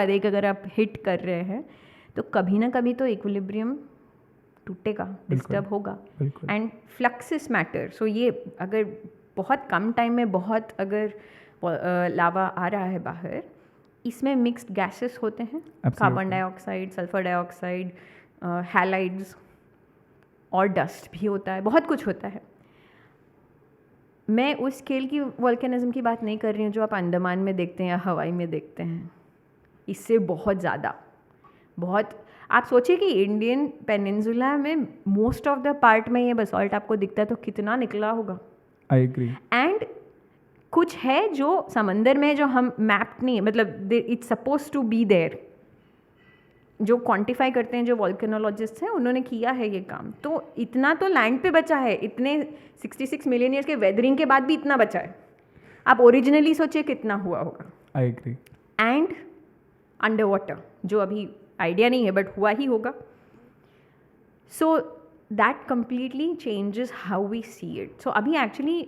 एक अगर आप हिट कर रहे हैं तो कभी ना कभी तो इक्विलिब्रियम टूटेगा, डिस्टर्ब होगा। And फ्लक्सिस matter. सो ये अगर बहुत कम टाइम में बहुत अगर लावा आ रहा है बाहर, इसमें मिक्स्ड गैसेस होते हैं, carbon dioxide, sulphur dioxide, halides और डस्ट भी होता है, बहुत कुछ होता है। मैं उस स्केल की वॉल्केनिज्म की बात नहीं कर रही हूँ जो आप अंडमान में देखते हैं या हवाई में देखते हैं। इससे बहुत ज़्यादा, बहुत आप सोचिए कि इंडियन पेनिनसुला में मोस्ट ऑफ द पार्ट में ये बसॉल्ट आपको दिखता है तो कितना निकला होगा। I agree. एंड कुछ है जो समंदर में जो हम मैप नहीं, मतलब it's suppose to be there, जो क्वांटिफाई करते हैं जो वॉल्केनोलॉजिस्ट हैं उन्होंने किया है ये काम। तो इतना तो लैंड पे बचा है, इतने 66 मिलियन ईयर्स के वेदरिंग के बाद भी इतना बचा है। आप ओरिजिनली सोचिए कितना हुआ होगा। I agree. And under water, जो अभी आइडिया नहीं है बट हुआ ही होगा। So that completely changes how we see it. So अभी एक्चुअली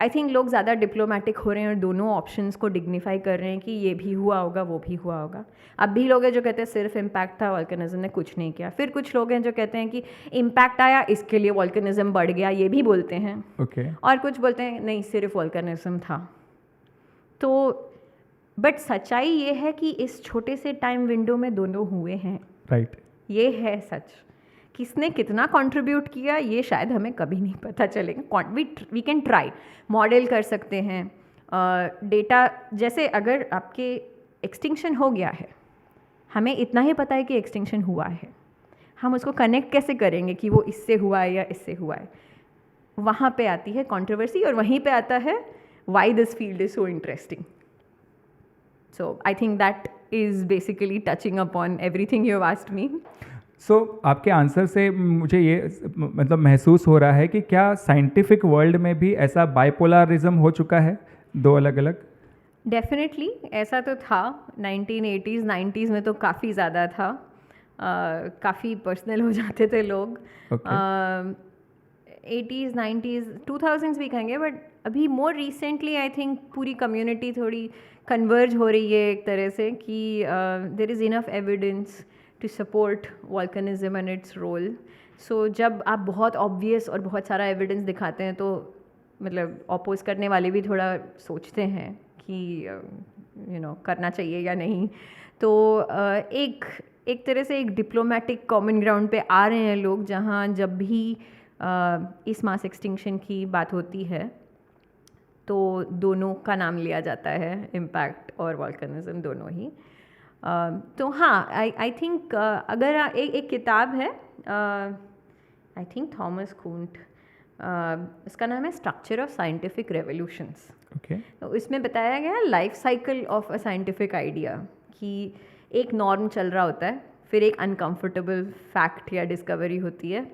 आई थिंक लोग ज़्यादा डिप्लोमेटिक हो रहे हैं और दोनों ऑप्शंस को डिग्निफाई कर रहे हैं कि ये भी हुआ होगा, वो भी हुआ होगा। अब भी लोग हैं जो कहते हैं सिर्फ इम्पैक्ट था, वॉल्केनिज्म ने कुछ नहीं किया। फिर कुछ लोग हैं जो कहते हैं कि इम्पैक्ट आया इसके लिए वॉल्केनिज्म बढ़ गया, ये भी बोलते हैं। ओके। और कुछ बोलते हैं नहीं सिर्फ वॉल्केनिज्म था। तो बट सच्चाई ये है कि इस छोटे से टाइम विंडो में दोनों हुए हैं। राइट। ये है सच। किसने कितना कंट्रीब्यूट किया ये शायद हमें कभी नहीं पता चलेगा। वी कैन ट्राई, मॉडल कर सकते हैं डेटा। जैसे अगर आपके एक्सटिंक्शन हो गया है, हमें इतना ही पता है कि एक्सटिंक्शन हुआ है, हम उसको कनेक्ट कैसे करेंगे कि वो इससे हुआ है या इससे हुआ है? वहाँ पे आती है कंट्रोवर्सी और वहीं पे आता है why this field is so interesting. So I think that is basically touching upon everything you have asked me. So आपके आंसर से मुझे ये मतलब महसूस हो रहा है कि क्या साइंटिफिक वर्ल्ड में भी ऐसा बाइपोलरिज्म हो चुका है, दो अलग अलग? डेफिनेटली ऐसा तो था 1980s 90s में तो काफ़ी ज़्यादा था। काफ़ी पर्सनल हो जाते थे लोग। 80s 90s 2000s भी कहेंगे, बट अभी मोर रिसेंटली आई थिंक पूरी कम्युनिटी थोड़ी कन्वर्ज हो रही है एक तरह से कि there is enough evidence to support volcanism and its role. So जब आप बहुत ऑब्वियस और बहुत सारा एविडेंस दिखाते हैं तो मतलब ऑपोज करने वाले भी थोड़ा सोचते हैं कि करना चाहिए या नहीं। तो एक तरह से एक डिप्लोमेटिक कॉमन ग्राउंड पे आ रहे हैं लोग, जहाँ जब भी इस मास एक्सटिंक्शन की बात होती है तो दोनों का नाम लिया जाता है, इम्पैक्ट और वॉल्केनिज्म दोनों ही। तो हाँ, आई थिंक अगर एक किताब है आई थिंक थॉमस कुंट, इसका नाम है structure of scientific revolutions. Okay. तो इसमें बताया गया है life cycle of a scientific idea, कि एक नॉर्म चल रहा होता है, फिर एक अनकंफर्टेबल फैक्ट या डिस्कवरी होती है,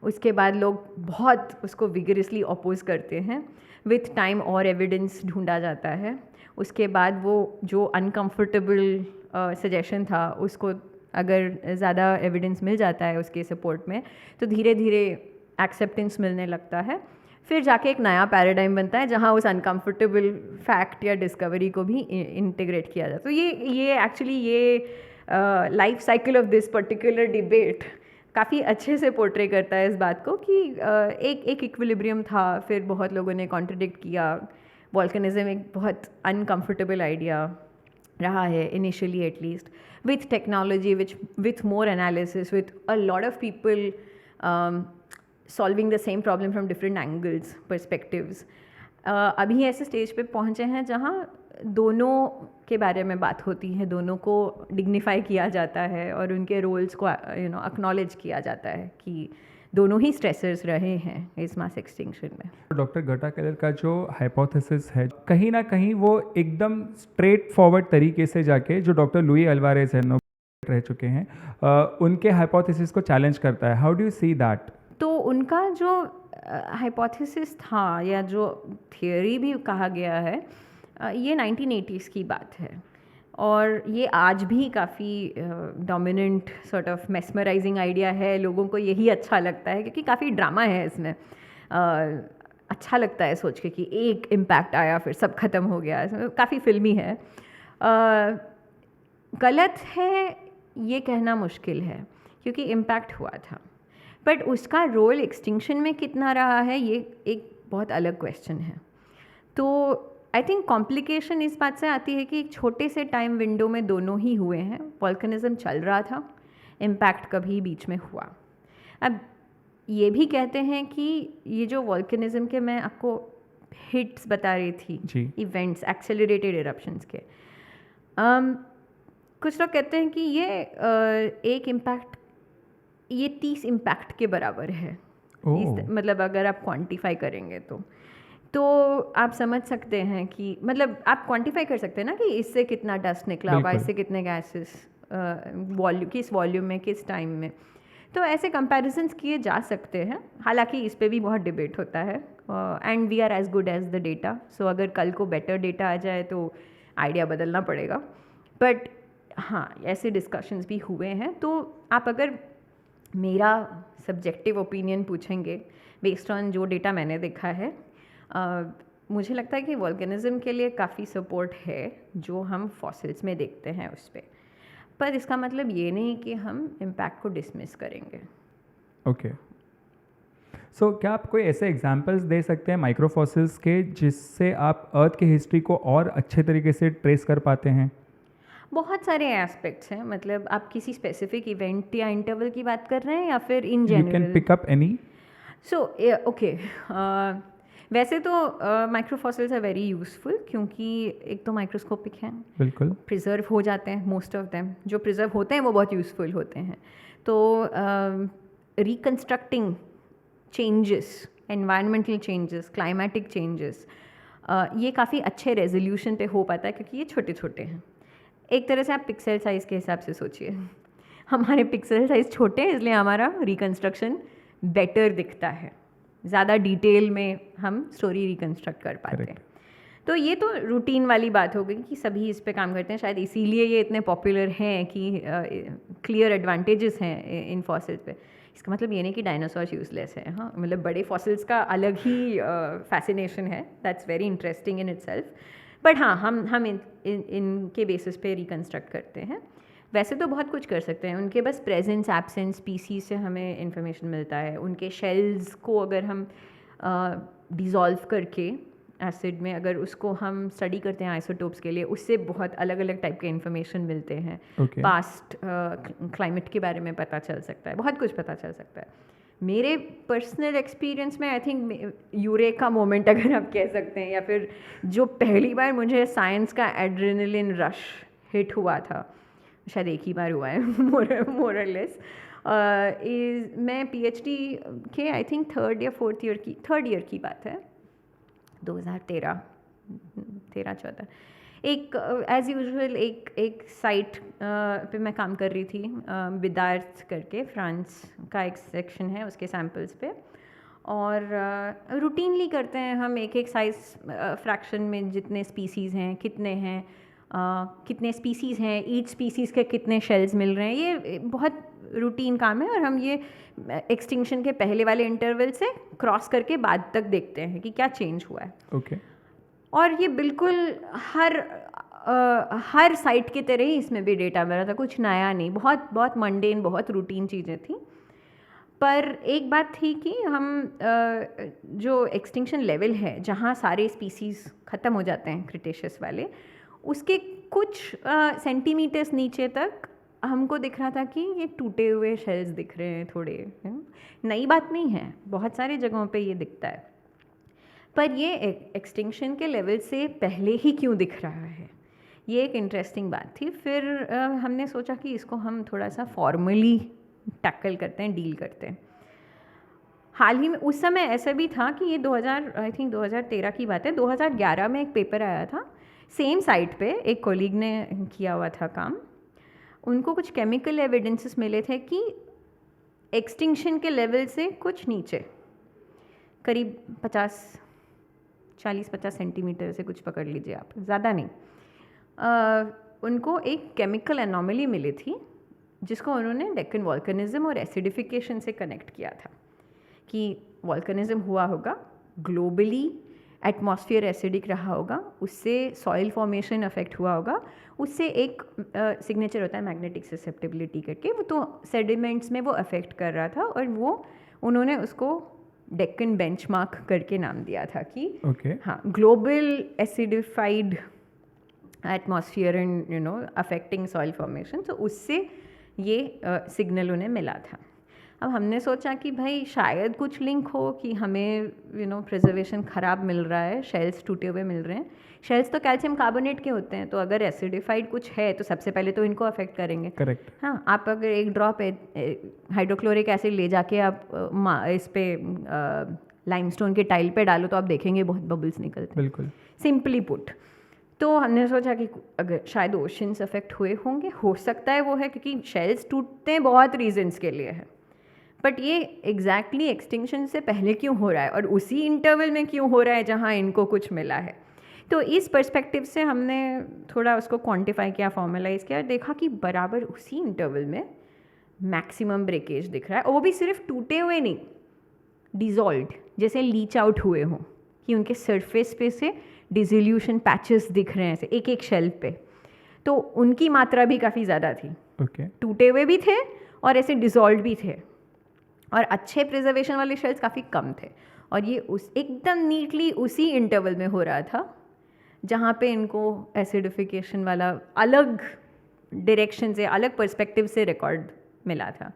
उसके बाद लोग बहुत उसको विगरसली अपोज करते हैं, विथ टाइम और एविडेंस ढूंढा जाता है, उसके बाद वो जो अनकंफर्टेबल सजेशन था उसको अगर ज़्यादा एविडेंस मिल जाता है उसके सपोर्ट में तो धीरे धीरे एक्सेप्टेंस मिलने लगता है, फिर जाके एक नया पैराडाइम बनता है जहाँ उस अनकंफर्टेबल फैक्ट या डिस्कवरी को भी इंटीग्रेट किया जाता है। तो ये एक्चुअली ये life cycle of this particular debate काफ़ी अच्छे से पोर्ट्रे करता है इस बात को कि एक इक्विलिब्रियम था, फिर बहुत लोगों ने कॉन्ट्रडिक्ट किया। वॉल्केनिज्म एक बहुत अनकंफर्टेबल आइडिया रहा है initially at least, with technology with more analysis, with a lot of people solving the same problem from different angles perspectives. अभी ऐसे स्टेज पे पहुँचे हैं जहाँ दोनों के बारे में बात होती है, दोनों को डिग्निफाई किया जाता है और उनके रोल्स को एक्नॉलेज किया जाता है कि दोनों ही स्ट्रेसर्स रहे हैं इस मास एक्सटिंक्शन में। डॉक्टर गटा केलर का जो हाइपोथेसिस है कहीं ना कहीं वो एकदम स्ट्रेट फॉरवर्ड तरीके से जाके जो डॉक्टर लुई अल्वारेज है, नोबेल रह चुके हैं, उनके हाइपोथेसिस को चैलेंज करता है। How do you see that? तो उनका जो हाइपोथेसिस था या जो थियोरी भी कहा गया है, ये 1980s की बात है और ये आज भी काफ़ी dominant sort of mesmerising idea है। लोगों को यही अच्छा लगता है क्योंकि काफ़ी ड्रामा है इसमें। अच्छा लगता है सोच के कि एक इम्पैक्ट आया फिर सब ख़त्म हो गया, इसमें काफ़ी फिल्मी है। गलत है ये कहना मुश्किल है क्योंकि इम्पैक्ट हुआ था, बट उसका रोल एक्सटिंक्शन में कितना रहा है ये एक बहुत अलग क्वेश्चन है। तो आई थिंक कॉम्प्लिकेशन इस बात से आती है कि एक छोटे से टाइम विंडो में दोनों ही हुए हैं। वॉल्केनिज्म चल रहा था, इम्पैक्ट कभी बीच में हुआ। अब ये भी कहते हैं कि ये जो वॉल्केनिज्म के मैं आपको हिट्स बता रही थी, इवेंट्स, एक्सेलरेटेड इरप्शंस के, कुछ लोग कहते हैं कि ये एक इम्पैक्ट ये 30 इम्पैक्ट के बराबर है। मतलब अगर आप क्वांटिफाई करेंगे तो आप समझ सकते हैं कि मतलब आप क्वांटिफाई कर सकते हैं ना कि इससे कितना डस्ट निकला होगा, इससे कितने गैसेस किस वॉल्यूम में, किस टाइम में। तो ऐसे कंपैरिजन्स किए जा सकते हैं। हालांकि इस पे भी बहुत डिबेट होता है and we are as good as the data. So अगर कल को बेटर डेटा आ जाए तो आइडिया बदलना पड़ेगा। बट हाँ, ऐसे डिस्कशंस भी हुए हैं। तो आप अगर मेरा सब्जेक्टिव ओपिनियन पूछेंगे बेस्ड ऑन जो डेटा मैंने देखा है, मुझे लगता है कि वॉल्केनिज्म के लिए काफ़ी सपोर्ट है जो हम फॉसिल्स में देखते हैं उस पर इसका मतलब ये नहीं कि हम इम्पैक्ट को डिसमिस करेंगे। ओके, सो क्या आप कोई ऐसे एग्जांपल्स दे सकते हैं माइक्रो फॉसिल्स के जिससे आप अर्थ की हिस्ट्री को और अच्छे तरीके से ट्रेस कर पाते हैं? बहुत सारे एस्पेक्ट्स हैं। मतलब आप किसी स्पेसिफिक इवेंट या इंटरवल की बात कर रहे हैं या फिर in general? You can pick up any. So okay, वैसे तो माइक्रोफॉसिल्स आर वेरी यूज़फुल क्योंकि एक तो माइक्रोस्कोपिक हैं, बिल्कुल प्रिजर्व हो जाते हैं। मोस्ट ऑफ देम जो प्रिजर्व होते हैं वो बहुत यूज़फुल होते हैं। तो reconstructing changes, environmental changes, climatic changes, ये काफ़ी अच्छे रेजोल्यूशन पे हो पाता है क्योंकि ये छोटे छोटे हैं। एक तरह से आप पिक्सल साइज़ के हिसाब से सोचिए, हमारे पिक्सल साइज़ छोटे हैं इसलिए हमारा रिकन्स्ट्रक्शन बेटर दिखता है, ज़्यादा डिटेल में हम स्टोरी रिकन्स्ट्रक्ट कर पाते हैं। तो ये तो रूटीन वाली बात हो गई कि सभी इस पे काम करते हैं, शायद इसीलिए ये इतने पॉपुलर हैं कि क्लियर एडवांटेजेस हैं इन फॉसिल्स पे। इसका मतलब ये नहीं कि डायनासोर्स यूज़लेस है। हाँ, मतलब बड़े फॉसिल्स का अलग ही फैसिनेशन है, that's very interesting in itself. But हाँ, हम इनके बेसिस पे रिकन्स्ट्रक्ट करते हैं। वैसे तो बहुत कुछ कर सकते हैं, उनके बस प्रेजेंस एब्सेंस स्पीसीज से हमें इन्फॉर्मेशन मिलता है। उनके शेल्स को अगर हम डिज़ोल्व करके एसिड में अगर उसको हम स्टडी करते हैं आइसोटोप्स के लिए, उससे बहुत अलग अलग टाइप के इन्फॉर्मेशन मिलते हैं। पास्ट क्लाइमेट के बारे में पता चल सकता है, बहुत कुछ पता चल सकता है। मेरे पर्सनल एक्सपीरियंस में आई थिंक यूरेका मोमेंट अगर आप कह सकते हैं, या फिर जो पहली बार मुझे साइंस का एड्रेनलिन रश हिट हुआ था, शायद एक ही बार हुआ है मोर और लेस, मैं पीएचडी के आई थिंक थर्ड ईयर की बात है, 2013-14। एक एज यूजुअल एक साइट पे मैं काम कर रही थी, विदार्थ करके, फ्रांस का एक सेक्शन है, उसके सैम्पल्स पे। और रूटीनली करते हैं हम एक साइज फ्रैक्शन में जितने स्पीसीज़ हैं, कितने स्पीसीज़ हैं, ईच स्पीसीज़ के कितने शेल्स मिल रहे हैं, ये बहुत रूटीन काम है। और हम ये एक्सटिंक्शन के पहले वाले इंटरवल से क्रॉस करके बाद तक देखते हैं कि क्या चेंज हुआ है। ओके। और ये बिल्कुल हर साइट की तरह ही इसमें भी डेटा मिला था, कुछ नया नहीं, बहुत मंडेन, बहुत रूटीन चीज़ें थी। पर एक बात थी कि हम जो एक्सटिंक्शन लेवल है जहाँ सारे स्पीसीज़ ख़त्म हो जाते हैं क्रिटेशियस वाले, उसके कुछ सेंटीमीटर्स नीचे तक हमको दिख रहा था कि ये टूटे हुए शेल्स दिख रहे हैं थोड़े। नई बात नहीं है, बहुत सारे जगहों पे ये दिखता है। पर ये एक्सटिंक्शन के लेवल से पहले ही क्यों दिख रहा है, ये एक इंटरेस्टिंग बात थी। फिर हमने सोचा कि इसको हम थोड़ा सा फॉर्मली टैकल करते हैं, डील करते हैं। हाल ही में उस समय ऐसा भी था कि ये 2013 की बात है, 2011 में एक पेपर आया था सेम साइट पे, एक कोलीग ने किया हुआ था काम। उनको कुछ केमिकल एविडेंसेस मिले थे कि एक्सटिंक्शन के लेवल से कुछ नीचे, करीब 40-50 सेंटीमीटर से कुछ पकड़ लीजिए आप, ज़्यादा नहीं, उनको एक केमिकल एनॉमली मिली थी जिसको उन्होंने डेक्कन वॉल्केनिज्म और एसिडिफिकेशन से कनेक्ट किया था कि वॉल्केनिज्म हुआ होगा, ग्लोबली एटमॉस्फेयर एसिडिक रहा होगा, उससे सॉइल फॉर्मेशन अफेक्ट हुआ होगा, उससे एक सिग्नेचर होता है मैग्नेटिक ससेप्टिबिलिटी करके, वो तो सेडिमेंट्स में वो अफेक्ट कर रहा था और वो उन्होंने उसको डेक्कन बेंचमार्क करके नाम दिया था कि हाँ, global acidified atmosphere and affecting soil formation, तो उससे ये सिग्नल उन्हें मिला था। अब हमने सोचा कि भाई शायद कुछ लिंक हो कि हमें प्रिजर्वेशन ख़राब मिल रहा है, शेल्स टूटे हुए मिल रहे हैं। शेल्स तो कैल्शियम कार्बोनेट के होते हैं, तो अगर एसिडिफाइड कुछ है तो सबसे पहले तो इनको अफेक्ट करेंगे। करेक्ट। हाँ, आप अगर एक ड्रॉप हाइड्रोक्लोरिक एसिड ले जाके आप इस पे लाइमस्टोन के टाइल पे डालो तो आप देखेंगे बहुत बबल्स निकलते हैं। बिल्कुल, सिंपली पुट। तो हमने सोचा कि अगर शायद ओशंस अफेक्ट हुए होंगे, हो सकता है वो है, क्योंकि शेल्स टूटते हैं बहुत रीजंस के लिए है, बट ये एग्जैक्टली एक्सटिंक्शन से पहले क्यों हो रहा है और उसी इंटरवल में क्यों हो रहा है जहाँ इनको कुछ मिला है। तो इस पर्सपेक्टिव से हमने थोड़ा उसको क्वांटिफाई किया, फॉर्मलाइज किया, देखा कि बराबर उसी इंटरवल में मैक्सिमम ब्रेकेज दिख रहा है, और वो भी सिर्फ टूटे हुए नहीं, डिजॉल्व्ड, जैसे लीच आउट हुए हों, कि उनके सरफेस पे से डिसोल्यूशन पैचेस दिख रहे हैं ऐसे एक एक शेल्फ पे, तो उनकी मात्रा भी काफ़ी ज़्यादा थी। टूटे हुए भी थे और ऐसे डिसॉल्व भी थे, और अच्छे प्रिजर्वेशन वाले शेल्स काफ़ी कम थे, और ये उस एकदम नीटली उसी इंटरवल में हो रहा था जहाँ पे इनको एसिडिफिकेशन वाला अलग डायरेक्शन से, अलग पर्सपेक्टिव से रिकॉर्ड मिला था।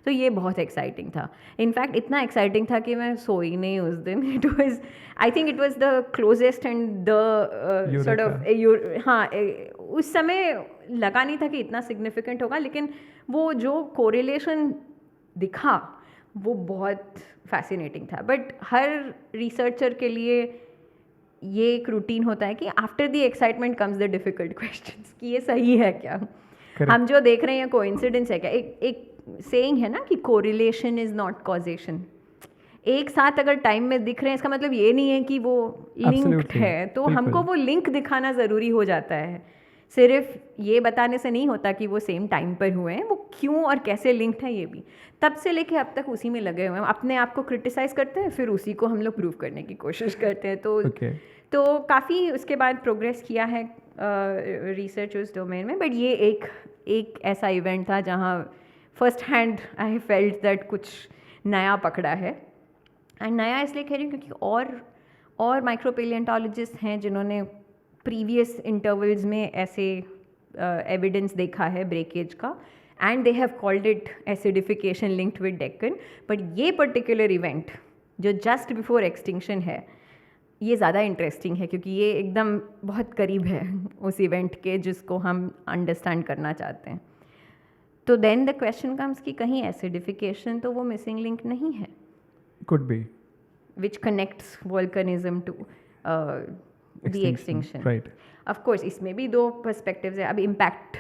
तो ये बहुत एक्साइटिंग था। इनफैक्ट इतना एक्साइटिंग था कि मैं सोई नहीं उस दिन। It was, I think it was the closest and the sort of, हाँ, उस समय लगा नहीं था कि इतना सिग्निफिकेंट होगा, लेकिन वो जो कोरिलेशन दिखा वो बहुत फैसिनेटिंग था। बट हर रिसर्चर के लिए ये एक रूटीन होता है कि after the excitement comes the difficult questions, कि ये सही है क्या, हम जो देख रहे हैं कोइंसिडेंस है क्या। एक सेइंग है ना कि कोरिलेशन इज़ नॉट कॉजेशन। एक साथ अगर टाइम में दिख रहे हैं इसका मतलब ये नहीं है कि वो लिंक्ड है, तो हमको वो लिंक दिखाना ज़रूरी हो जाता है। सिर्फ ये बताने से नहीं होता कि वो सेम टाइम पर हुए हैं, वो क्यों और कैसे लिंक्ड है ये भी। तब से लेके अब तक उसी में लगे हुए हैं, अपने आप को क्रिटिसाइज़ करते हैं, फिर उसी को हम लोग प्रूव करने की कोशिश करते हैं। तो काफ़ी उसके बाद प्रोग्रेस किया है रिसर्च उस डोमेन में। बट ये एक ऐसा इवेंट था जहाँ first hand I felt that कुछ नया पकड़ा है। एंड नया इसलिए कह रही हूँ क्योंकि और माइक्रोपेलियोंटोलॉजिस्ट हैं जिन्होंने प्रीवियस इंटरवल्स में ऐसे एविडेंस देखा है ब्रेकेज का, and they have called it acidification linked with Deccan. But ये पर्टिकुलर इवेंट जो जस्ट बिफोर एक्सटिंक्शन है, ये ज़्यादा इंटरेस्टिंग है क्योंकि ये एकदम बहुत करीब है उस इवेंट के जिसको हम अंडरस्टैंड करना चाहते हैं। तो देन द क्वेश्चन कम्स कि कहीं एसिडिफिकेशन तो वो मिसिंग लिंक नहीं है, could be, which connects volcanism to the extinction. Right. Of course, इसमें भी दो पर्सपेक्टिव्स है। अब इम्पैक्ट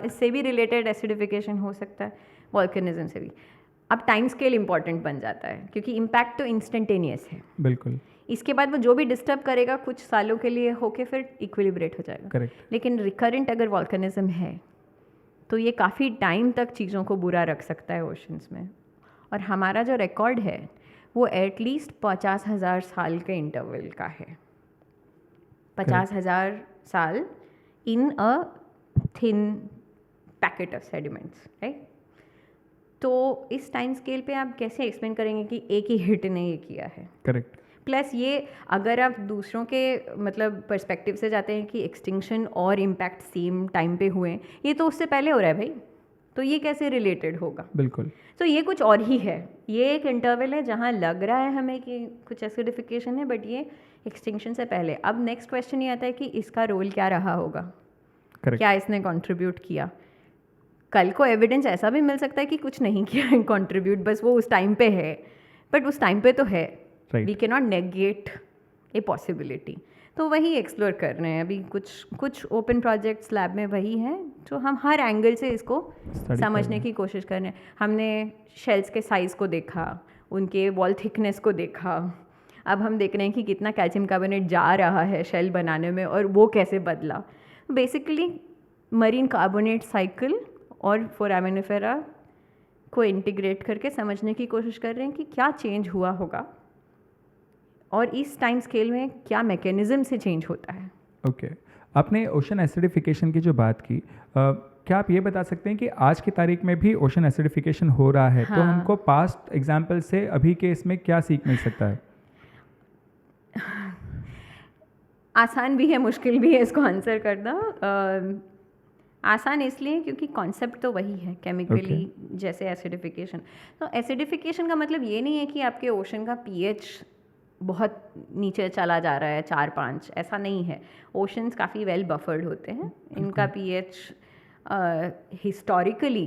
इससे भी रिलेटेड एसिडिफिकेशन हो सकता है, वॉल्केनिज्म से भी। अब टाइम स्केल इंपॉर्टेंट बन जाता है क्योंकि इम्पैक्ट तो इंस्टेंटेनियस है, बिल्कुल। इसके बाद वो जो भी डिस्टर्ब करेगा कुछ सालों के लिए होके फिर इक्विलिब्रेट हो जाएगा। करेक्ट। लेकिन रिकरेंट अगर वॉल्केनिज्म है तो ये काफ़ी टाइम तक चीज़ों को बुरा रख सकता है ओशंस में। और हमारा जो रिकॉर्ड है वो एटलीस्ट 50,000 साल के इंटरवल का है। 50,000 साल in a thin packet of sediments, right. तो इस टाइम स्केल पे आप कैसे एक्सप्लेन करेंगे कि एक ही हिट ने ये किया है। करेक्ट। प्लस ये अगर आप दूसरों के मतलब पर्सपेक्टिव से जाते हैं कि एक्सटिंक्शन और इम्पैक्ट सेम टाइम पे हुए, ये तो उससे पहले हो रहा है भाई, तो ये कैसे रिलेटेड होगा। बिल्कुल। तो ये कुछ और ही है, ये एक इंटरवल है जहाँ लग रहा है हमें कि कुछ एसिडिफिकेशन है, बट ये एक्सटिंक्शन से पहले। अब नेक्स्ट क्वेश्चन ये आता है कि इसका रोल क्या रहा होगा। करेक्ट। क्या इसने कंट्रीब्यूट किया। कल को एविडेंस ऐसा भी मिल सकता है कि कुछ नहीं किया है कंट्रीब्यूट, बस वो उस टाइम पे है, बट उस टाइम पे तो है, Right. We can not negate a possibility. तो वही एक्सप्लोर कर रहे हैं अभी, कुछ ओपन प्रोजेक्ट्स लैब में वही हैं जो हम हर एंगल से इसको कर समझने रहे की कोशिश कर रहे हैं। हमने शेल्स के साइज़ को देखा, उनके वॉल थिकनेस को देखा, अब हम देख रहे हैं कि कितना कैल्शियम कार्बोनेट जा रहा है शेल बनाने में और वो कैसे बदला। बेसिकली मरीन कार्बोनेट साइकिल और फोरामिनिफेरा को इंटीग्रेट करके समझने की कोशिश कर रहे हैं कि क्या चेंज हुआ होगा और इस टाइम स्केल में क्या मैकेनिज्म से चेंज होता है। ओके आपने ओशन एसिडिफिकेशन की जो बात की, क्या आप ये बता सकते हैं कि आज की तारीख में भी ओशन एसिडिफिकेशन हो रहा है? तो हाँ। हमको पास्ट एग्जाम्पल से अभी के इसमें क्या सीख मिल सकता है? आसान भी है, मुश्किल भी है इसको आंसर करना। आसान इसलिए क्योंकि कॉन्सेप्ट तो वही है केमिकली, जैसे एसिडिफिकेशन। तो एसिडिफिकेशन का मतलब ये नहीं है कि आपके ओशन का पीएच बहुत नीचे चला जा रहा है 4-5, ऐसा नहीं है। ओशंस काफ़ी वेल बफर्ड होते हैं, इनका पीएच हिस्टोरिकली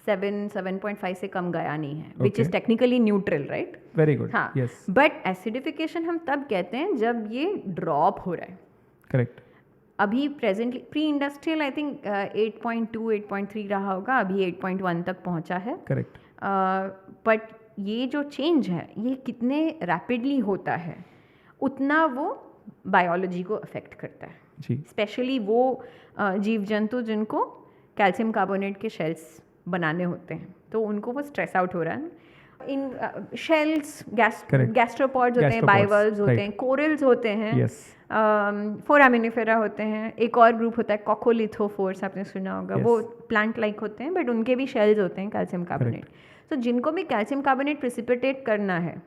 7.5 से कम गया नहीं है, which is technically neutral, right? Very good, हाँ, यस, बट एसिडिफिकेशन हम तब कहते हैं जब ये ड्रॉप हो रहा है। करेक्ट, अभी presently pre industrial I think 8.2 8.3 रहा होगा, अभी 8.1 तक पहुंचा है। करेक्ट, बट ये जो चेंज है ये कितने रैपिडली होता है उतना वो बायोलॉजी को अफेक्ट करता है, जी, स्पेशली वो जीव जंतु जिनको कैल्शियम कार्बोनेट के शेल्स बनाने होते हैं, तो उनको वो स्ट्रेस आउट हो रहा है। इन शेल्स Correct. गैस्ट्रोपॉड्स होते हैं, Gastropods, बाइवल्व्स होते right. हैं, कोरल्स होते हैं, यस, फोरामिनिफेरा होते हैं, एक और ग्रुप होता है कॉकोलिथोफोर्स, आपने सुना होगा। Yes. वो प्लांट लाइक होते हैं बट उनके भी शेल्स होते हैं कैल्शियम कार्बोनेट। तो जिनको भी कैल्शियम कार्बोनेट प्रिसिपिटेट करना है,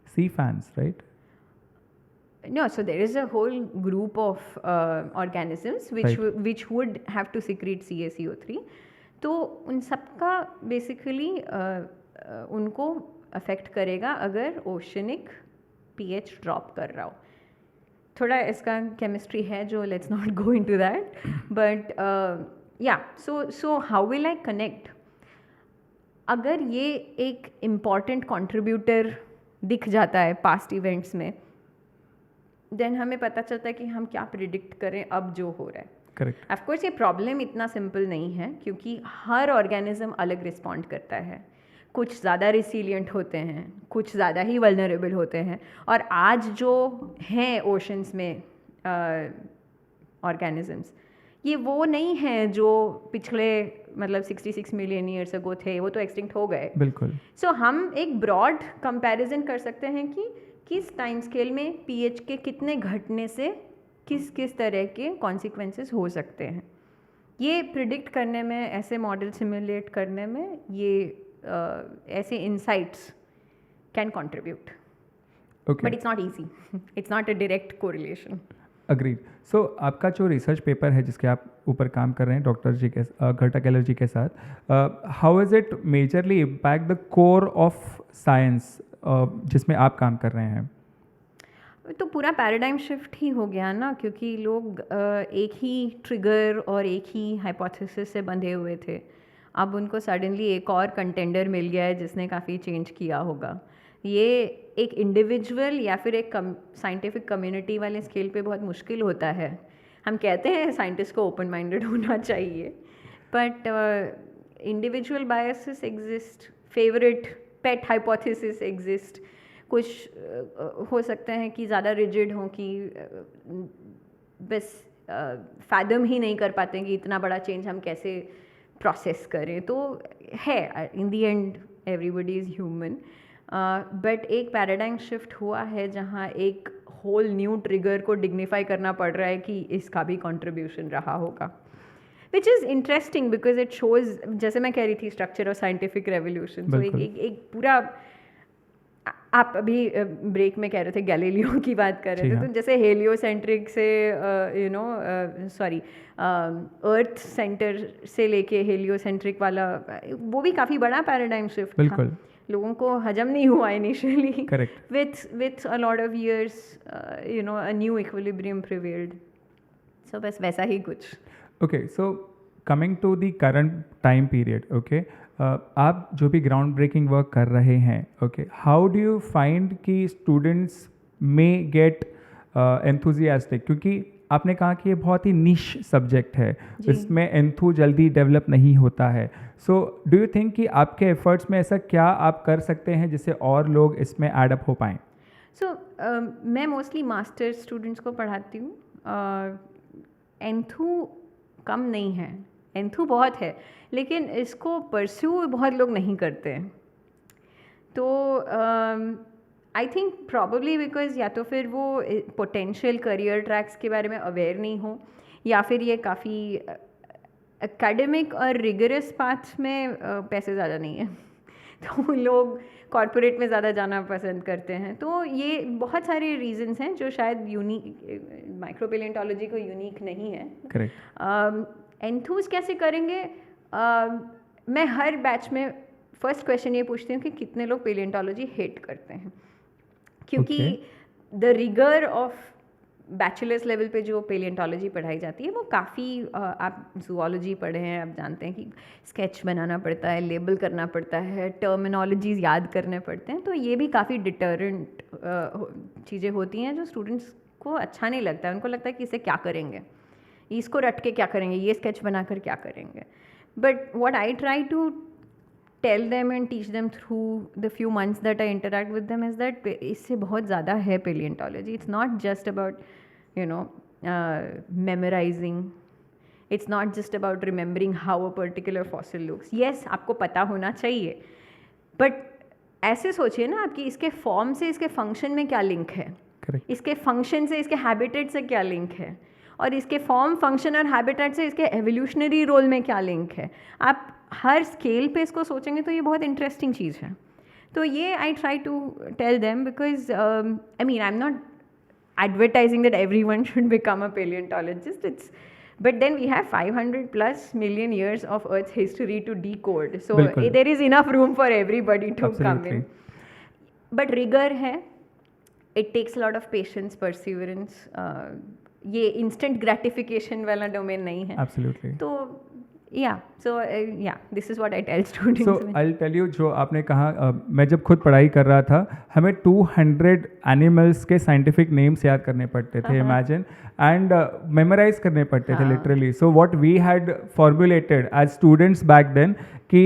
sea fans, right? no, so there is a whole group of organisms which would have to secrete CaCO3. तो उन सबका बेसिकली उनको अफेक्ट करेगा अगर ओशनिक पीएच ड्रॉप कर रहा हो। थोड़ा इसका केमिस्ट्री है जो let's not go into that, but yeah so how will I connect? अगर ये एक इम्पॉर्टेंट कंट्रीब्यूटर दिख जाता है पास्ट इवेंट्स में, देन हमें पता चलता है कि हम क्या प्रिडिक्ट करें अब जो हो रहा है। करेक्ट, ऑफ कोर्स ये प्रॉब्लम इतना सिंपल नहीं है क्योंकि हर ऑर्गेनिज्म अलग रिस्पॉन्ड करता है। कुछ ज़्यादा रिसिलियंट होते हैं, कुछ ज़्यादा ही वल्नरेबल होते हैं, और आज जो हैं ओशंस में ऑर्गेनिजम्स, ये वो नहीं हैं जो पिछले मतलब 66 मिलियन ईयर्स अगो थे, वो तो एक्सटिंक्ट हो गए। बिल्कुल, सो हम एक ब्रॉड कंपैरिजन कर सकते हैं कि किस टाइम स्केल में पीएच के कितने घटने से किस किस तरह के कॉन्सिक्वेंसेस हो सकते हैं। ये प्रिडिक्ट करने में, ऐसे मॉडल सिमुलेट करने में, ये ऐसे insights can contribute, okay, but it's not easy, it's not a direct correlation. Agreed. So आपका जो रिसर्च पेपर है जिसके आप ऊपर काम कर रहे हैं डॉक्टर जी के घटक एलर्जी के साथ, how is it majorly impact the core of science जिसमें आप काम कर रहे हैं? तो पूरा पैराडाइम शिफ्ट ही हो गया ना, क्योंकि लोग एक ही ट्रिगर और एक ही हाइपोथेसिस से बंधे हुए थे। अब उनको सडनली एक और कंटेंडर मिल गया है जिसने काफ़ी चेंज किया होगा। ये एक इंडिविजुअल या फिर एक साइंटिफिक कम्युनिटी वाले स्केल पे बहुत मुश्किल होता है। हम कहते हैं साइंटिस्ट को ओपन माइंडेड होना चाहिए, but individual biases exist, favourite pet hypothesis exist. कुछ हो सकते हैं कि ज़्यादा रिजिड हों कि बस फैदम ही नहीं कर पाते कि इतना बड़ा चेंज हम कैसे प्रोसेस करें। तो है, in the end everybody is human, but एक पैराडाइम शिफ्ट हुआ है जहाँ एक होल न्यू ट्रिगर को डिग्निफाई करना पड़ रहा है कि इसका भी कंट्रीब्यूशन रहा होगा, which is interesting because it shows, जैसे मैं कह रही थी, स्ट्रक्चर ऑफ साइंटिफिक रेवोल्यूशन। तो एक पूरा, आप अभी ब्रेक में कह रहे थे गैलीलियो की बात कर रहे थे, तो जैसे हेलियोसेंट्रिक से अर्थ सेंटर से लेके हेलियोसेंट्रिक वाला, वो भी काफ़ी बड़ा पैराडाइम शिफ्ट था। बिल्कुल, लोगों को हजम नहीं हुआ initially, correct, with a lot of years a new equilibrium prevailed. So बस वैसा ही कुछ। okay, so coming to the current time period, okay, आप जो भी ग्राउंड ब्रेकिंग वर्क कर रहे हैं, okay, how do you find कि स्टूडेंट्स में गेट एंथुजियास्टिक, क्योंकि आपने कहा कि ये बहुत ही निश सब्जेक्ट है, जी। इसमें एंथू जल्दी डेवलप नहीं होता है. सो डू यू थिंक कि आपके एफर्ट्स में ऐसा क्या आप कर सकते हैं जिससे और लोग इसमें एड अप हो पाएँ? सो मैं मोस्टली मास्टर स्टूडेंट्स को पढ़ाती हूँ. एंथू कम नहीं है, एंथू बहुत है, लेकिन इसको परस्यू बहुत लोग नहीं करते हैं. तो आई थिंक प्रॉबली बिकॉज या तो फिर वो पोटेंशियल करियर ट्रैक्स के बारे में अवेयर नहीं हो, या फिर ये काफ़ी एकेडमिक और रिगरस पाथ में पैसे ज़्यादा नहीं है तो लोग कॉरपोरेट में ज़्यादा जाना पसंद करते हैं. तो ये बहुत सारे रीजंस हैं जो शायद यूनिक माइक्रोपेलियोंटोलॉजी को यूनिक नहीं है. करेक्ट. एंथूज कैसे करेंगे? मैं हर बैच में फर्स्ट क्वेश्चन ये पूछती हूँ कि कितने लोग पेलियोंटोलॉजी हेट करते हैं, क्योंकि the rigour of bachelors level पे जो पेलियोंटोलॉजी पढ़ाई जाती है वो काफ़ी आप जूलॉजी पढ़े हैं, आप जानते हैं कि स्केच बनाना पड़ता है, लेबल करना पड़ता है, टर्मिनोलॉजीज याद करने पड़ते हैं. तो ये भी काफ़ी डिटरेंट चीज़ें होती हैं जो स्टूडेंट्स को अच्छा नहीं लगता है. उनको लगता है कि इसे क्या करेंगे, इसको रट के क्या करेंगे, ये स्केच बनाकर क्या करेंगे. But what I try to tell them and teach them through the few months that I interact with them is that इससे बहुत ज़्यादा है paleontology. It's not just about, you know, memorizing. It's not just about remembering how a particular fossil looks. Yes, आपको पता होना चाहिए, but ऐसे सोचिए ना आप कि इसके फॉर्म से इसके फंक्शन में क्या लिंक है, Correct. इसके फंक्शन से इसके हैबिटेट से क्या लिंक है, और इसके फॉर्म, फंक्शन और हैबिटेट से इसके एवोल्यूशनरी रोल में क्या लिंक है. आप हर स्केल पे इसको सोचेंगे तो ये बहुत इंटरेस्टिंग चीज़ है. तो ये I try to tell them because I mean I am not advertising that everyone should become a paleontologist. It's but then we have 500+ million years of Earth's history to decode, so बिल्कुल. there is enough room for everybody to come Absolutely. in. But rigor है, it takes a lot of patience, perseverance. ये instant gratification वाला domain नहीं है. Absolutely. तो so this is what I tell students. So I'll tell you, जो आपने कहा, मैं जब खुद पढ़ाई कर रहा था हमें 200 एनिमल्स के साइंटिफिक नेम्स याद करने पड़ते थे, इमेजिन, एंड मेमोराइज करने पड़ते थे literally. So what we had formulated as students back then कि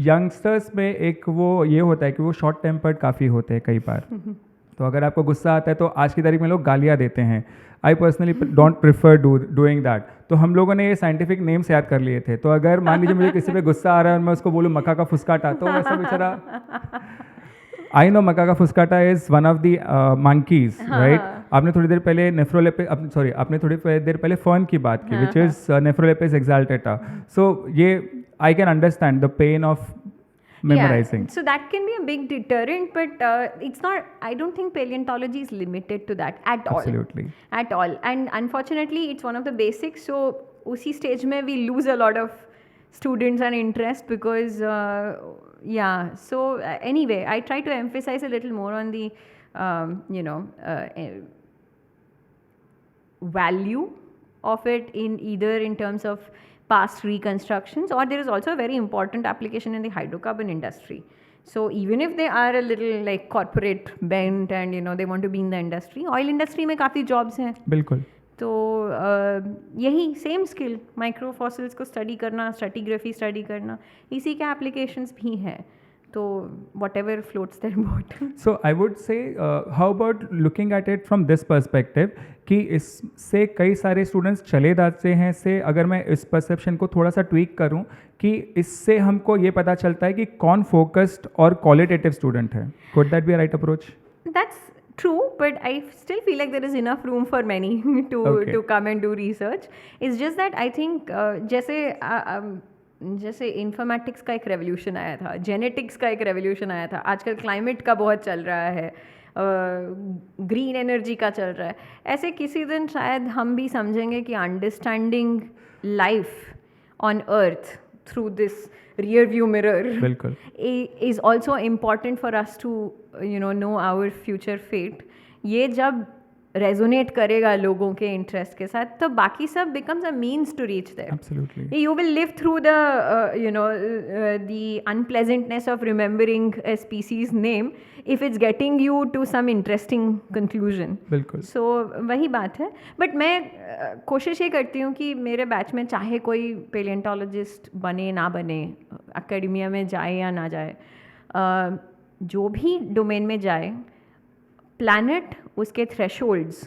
यंगस्टर्स में एक वो ये होता है कि वो शॉर्ट टेम्पर्ड काफ़ी होते हैं कई बार. तो अगर आपको गुस्सा आता है तो आज की तारीख में लोग गालियाँ देते हैं. I personally don't prefer doing that. तो हम लोगों ने ये साइंटिफिक नेम्स याद कर लिए थे. तो अगर मान लीजिए मुझे किसी पे गुस्सा आ रहा है और मैं उसको बोलूँ मक्का का फुसकाटा, तो वैसा बेचारा, आई नो मक्का का फुसकाटा is one of the monkeys, right. आपने थोड़ी देर पहले आपने थोड़ी देर पहले फर्न की बात की, विच इज नेफ्रोलेपिस एक्साल्टेटा. सो ये I can understand the pain of memorizing. Yeah, so that can be a big deterrent, but it's not, I don't think paleontology is limited to that at all. Absolutely. At all. And unfortunately, it's one of the basics, so usi stage mein we lose a lot of students and interest because, so anyway, I try to emphasize a little more on the, value of it either in terms of past reconstructions, or there is also a very important application in the hydrocarbon industry. So even if they are a little like corporate bent and they want to be in the industry, oil industry में काफ़ी jobs हैं. बिल्कुल. तो यही same skill micro fossils को study करना, stratigraphy study करना, इसी के एप्लीकेशंस भी हैं. तो whatever floats their boat. So I would say, how about looking at it from this perspective कि इससे कई सारे स्टूडेंट्स चले जाते हैं. से अगर मैं इस परसेप्शन को थोड़ा सा ट्वीक करूं कि इससे हमको ये पता चलता है कि कौन फोकस्ड और क्वालिटेटिव स्टूडेंट है. Could that be a right approach? That's true, but I still feel like there is enough room for many to come and do research. It's just that I think जैसे informatics का एक revolution आया था, genetics का एक revolution आया था, आजकल क्लाइमेट का बहुत चल रहा है, ग्रीन एनर्जी का चल रहा है. ऐसे किसी दिन शायद हम भी समझेंगे कि understanding life on earth through this rear view mirror is also important for us to know our future fate. ये जब रेजोनेट करेगा लोगों के इंटरेस्ट के साथ, तो बाकी सब becomes a means to reach there. Absolutely. You will live through the the unpleasantness of remembering a species name if it's getting you to some interesting conclusion. बिल्कुल. So वही बात है. बट मैं कोशिश ये करती हूँ कि मेरे बैच में चाहे कोई पेलियंटोलॉजिस्ट बने ना बने, एकेडमिया में जाए या ना जाए, जो भी डोमेन में जाए, planet, उसके thresholds,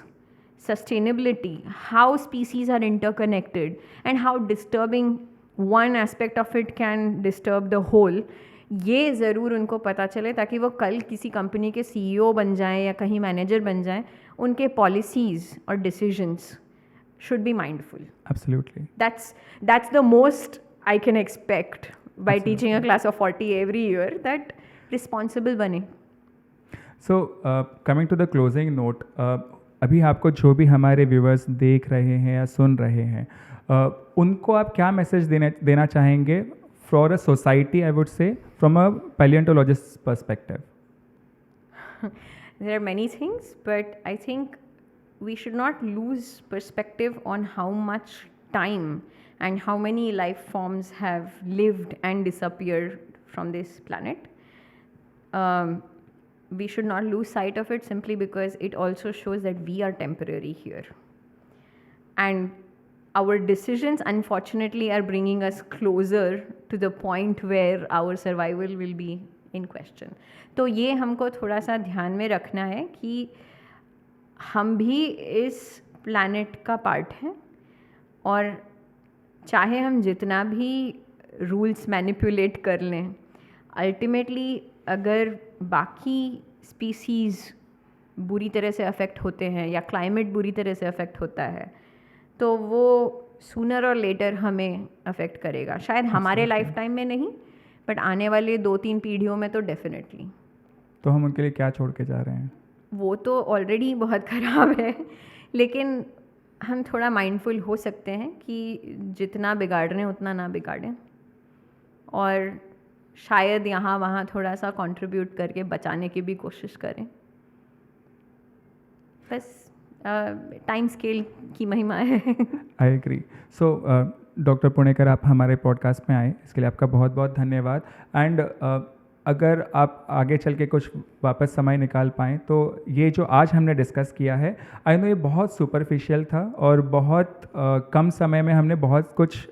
sustainability, how species are interconnected and how disturbing one aspect of it can disturb the whole, ये ज़रूर उनको पता चले ताकि वो कल किसी कंपनी के CEO बन जाएं या कहीं मैनेजर बन जाएं, उनके पॉलिसीज़ और decisions should be mindful. Absolutely. That's the most I can expect by teaching a class of 40 every year, that responsible बने. So coming to the closing note, अभी आपको जो भी हमारे व्यूअर्स देख रहे हैं या सुन रहे हैं, उनको आप क्या मैसेज देना चाहेंगे for a society, I would say from a paleontologist perspective? There are many things, but I think we should not lose perspective on how much time and how many life forms have lived and disappeared from this planet. We should not lose sight of it simply because it also shows that we are temporary here. And our decisions, unfortunately, are bringing us closer to the point where our survival will be in question. तो ये हमको थोड़ा सा ध्यान में रखना है कि हम भी इस planet का पार्ट हैं, और चाहे हम जितना भी रूल्स मैनिपुलेट कर लें, अल्टीमेटली अगर बाकी स्पीसीज़ बुरी तरह से अफेक्ट होते हैं या क्लाइमेट बुरी तरह से अफेक्ट होता है, तो वो सूनर और लेटर हमें अफेक्ट करेगा. शायद हमारे लाइफ टाइम में नहीं, बट आने वाले 2-3 पीढ़ियों में तो डेफिनेटली. तो हम उनके लिए क्या छोड़ के जा रहे हैं? वो तो ऑलरेडी बहुत ख़राब है, लेकिन हम थोड़ा माइंडफुल हो सकते हैं कि जितना बिगाड़ रहे हैं उतना ना बिगाड़ें, और शायद यहाँ वहाँ थोड़ा सा कंट्रीब्यूट करके बचाने की भी कोशिश करें. बस टाइम स्केल की महिमा है. I agree. So doctor Punekar, आप हमारे पॉडकास्ट में आए, इसके लिए आपका बहुत बहुत धन्यवाद. एंड अगर आप आगे चल के कुछ वापस समय निकाल पाएँ, तो ये जो आज हमने डिस्कस किया है, आई नो ये बहुत सुपरफिशियल था और बहुत कम समय में हमने बहुत कुछ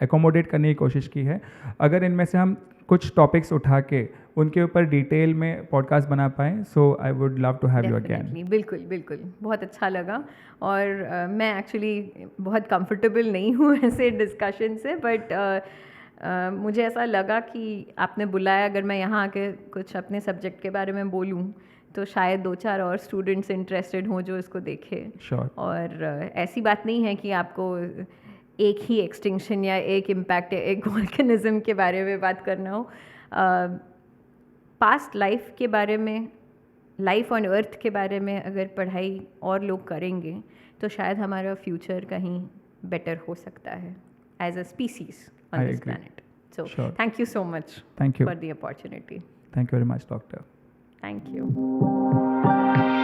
एकोमोडेट करने की कोशिश की है. अगर इनमें से हम कुछ टॉपिक्स उठा के उनके ऊपर डिटेल में पॉडकास्ट बना पाएँ, so I would love to have you again. बिल्कुल बिल्कुल, बहुत अच्छा लगा. और मैं एक्चुअली बहुत कंफर्टेबल नहीं हूँ ऐसे डिस्कशन से, बट मुझे ऐसा लगा कि आपने बुलाया, अगर मैं यहाँ आके कुछ अपने सब्जेक्ट के बारे में बोलूँ तो शायद 2-4 और स्टूडेंट्स इंटरेस्टेड हों जो इसको देखें. Sure. और ऐसी बात नहीं है कि आपको एक ही एक्सटिंक्शन या एक इम्पैक्ट या एक वॉल्केनिज्म के बारे में बात करना हो. पास्ट लाइफ के बारे में, लाइफ ऑन अर्थ के बारे में अगर पढ़ाई और लोग करेंगे तो शायद हमारा फ्यूचर कहीं बेटर हो सकता है as a species on this planet. So thank you so much for the opportunity. Thank you very much doctor. Thank you.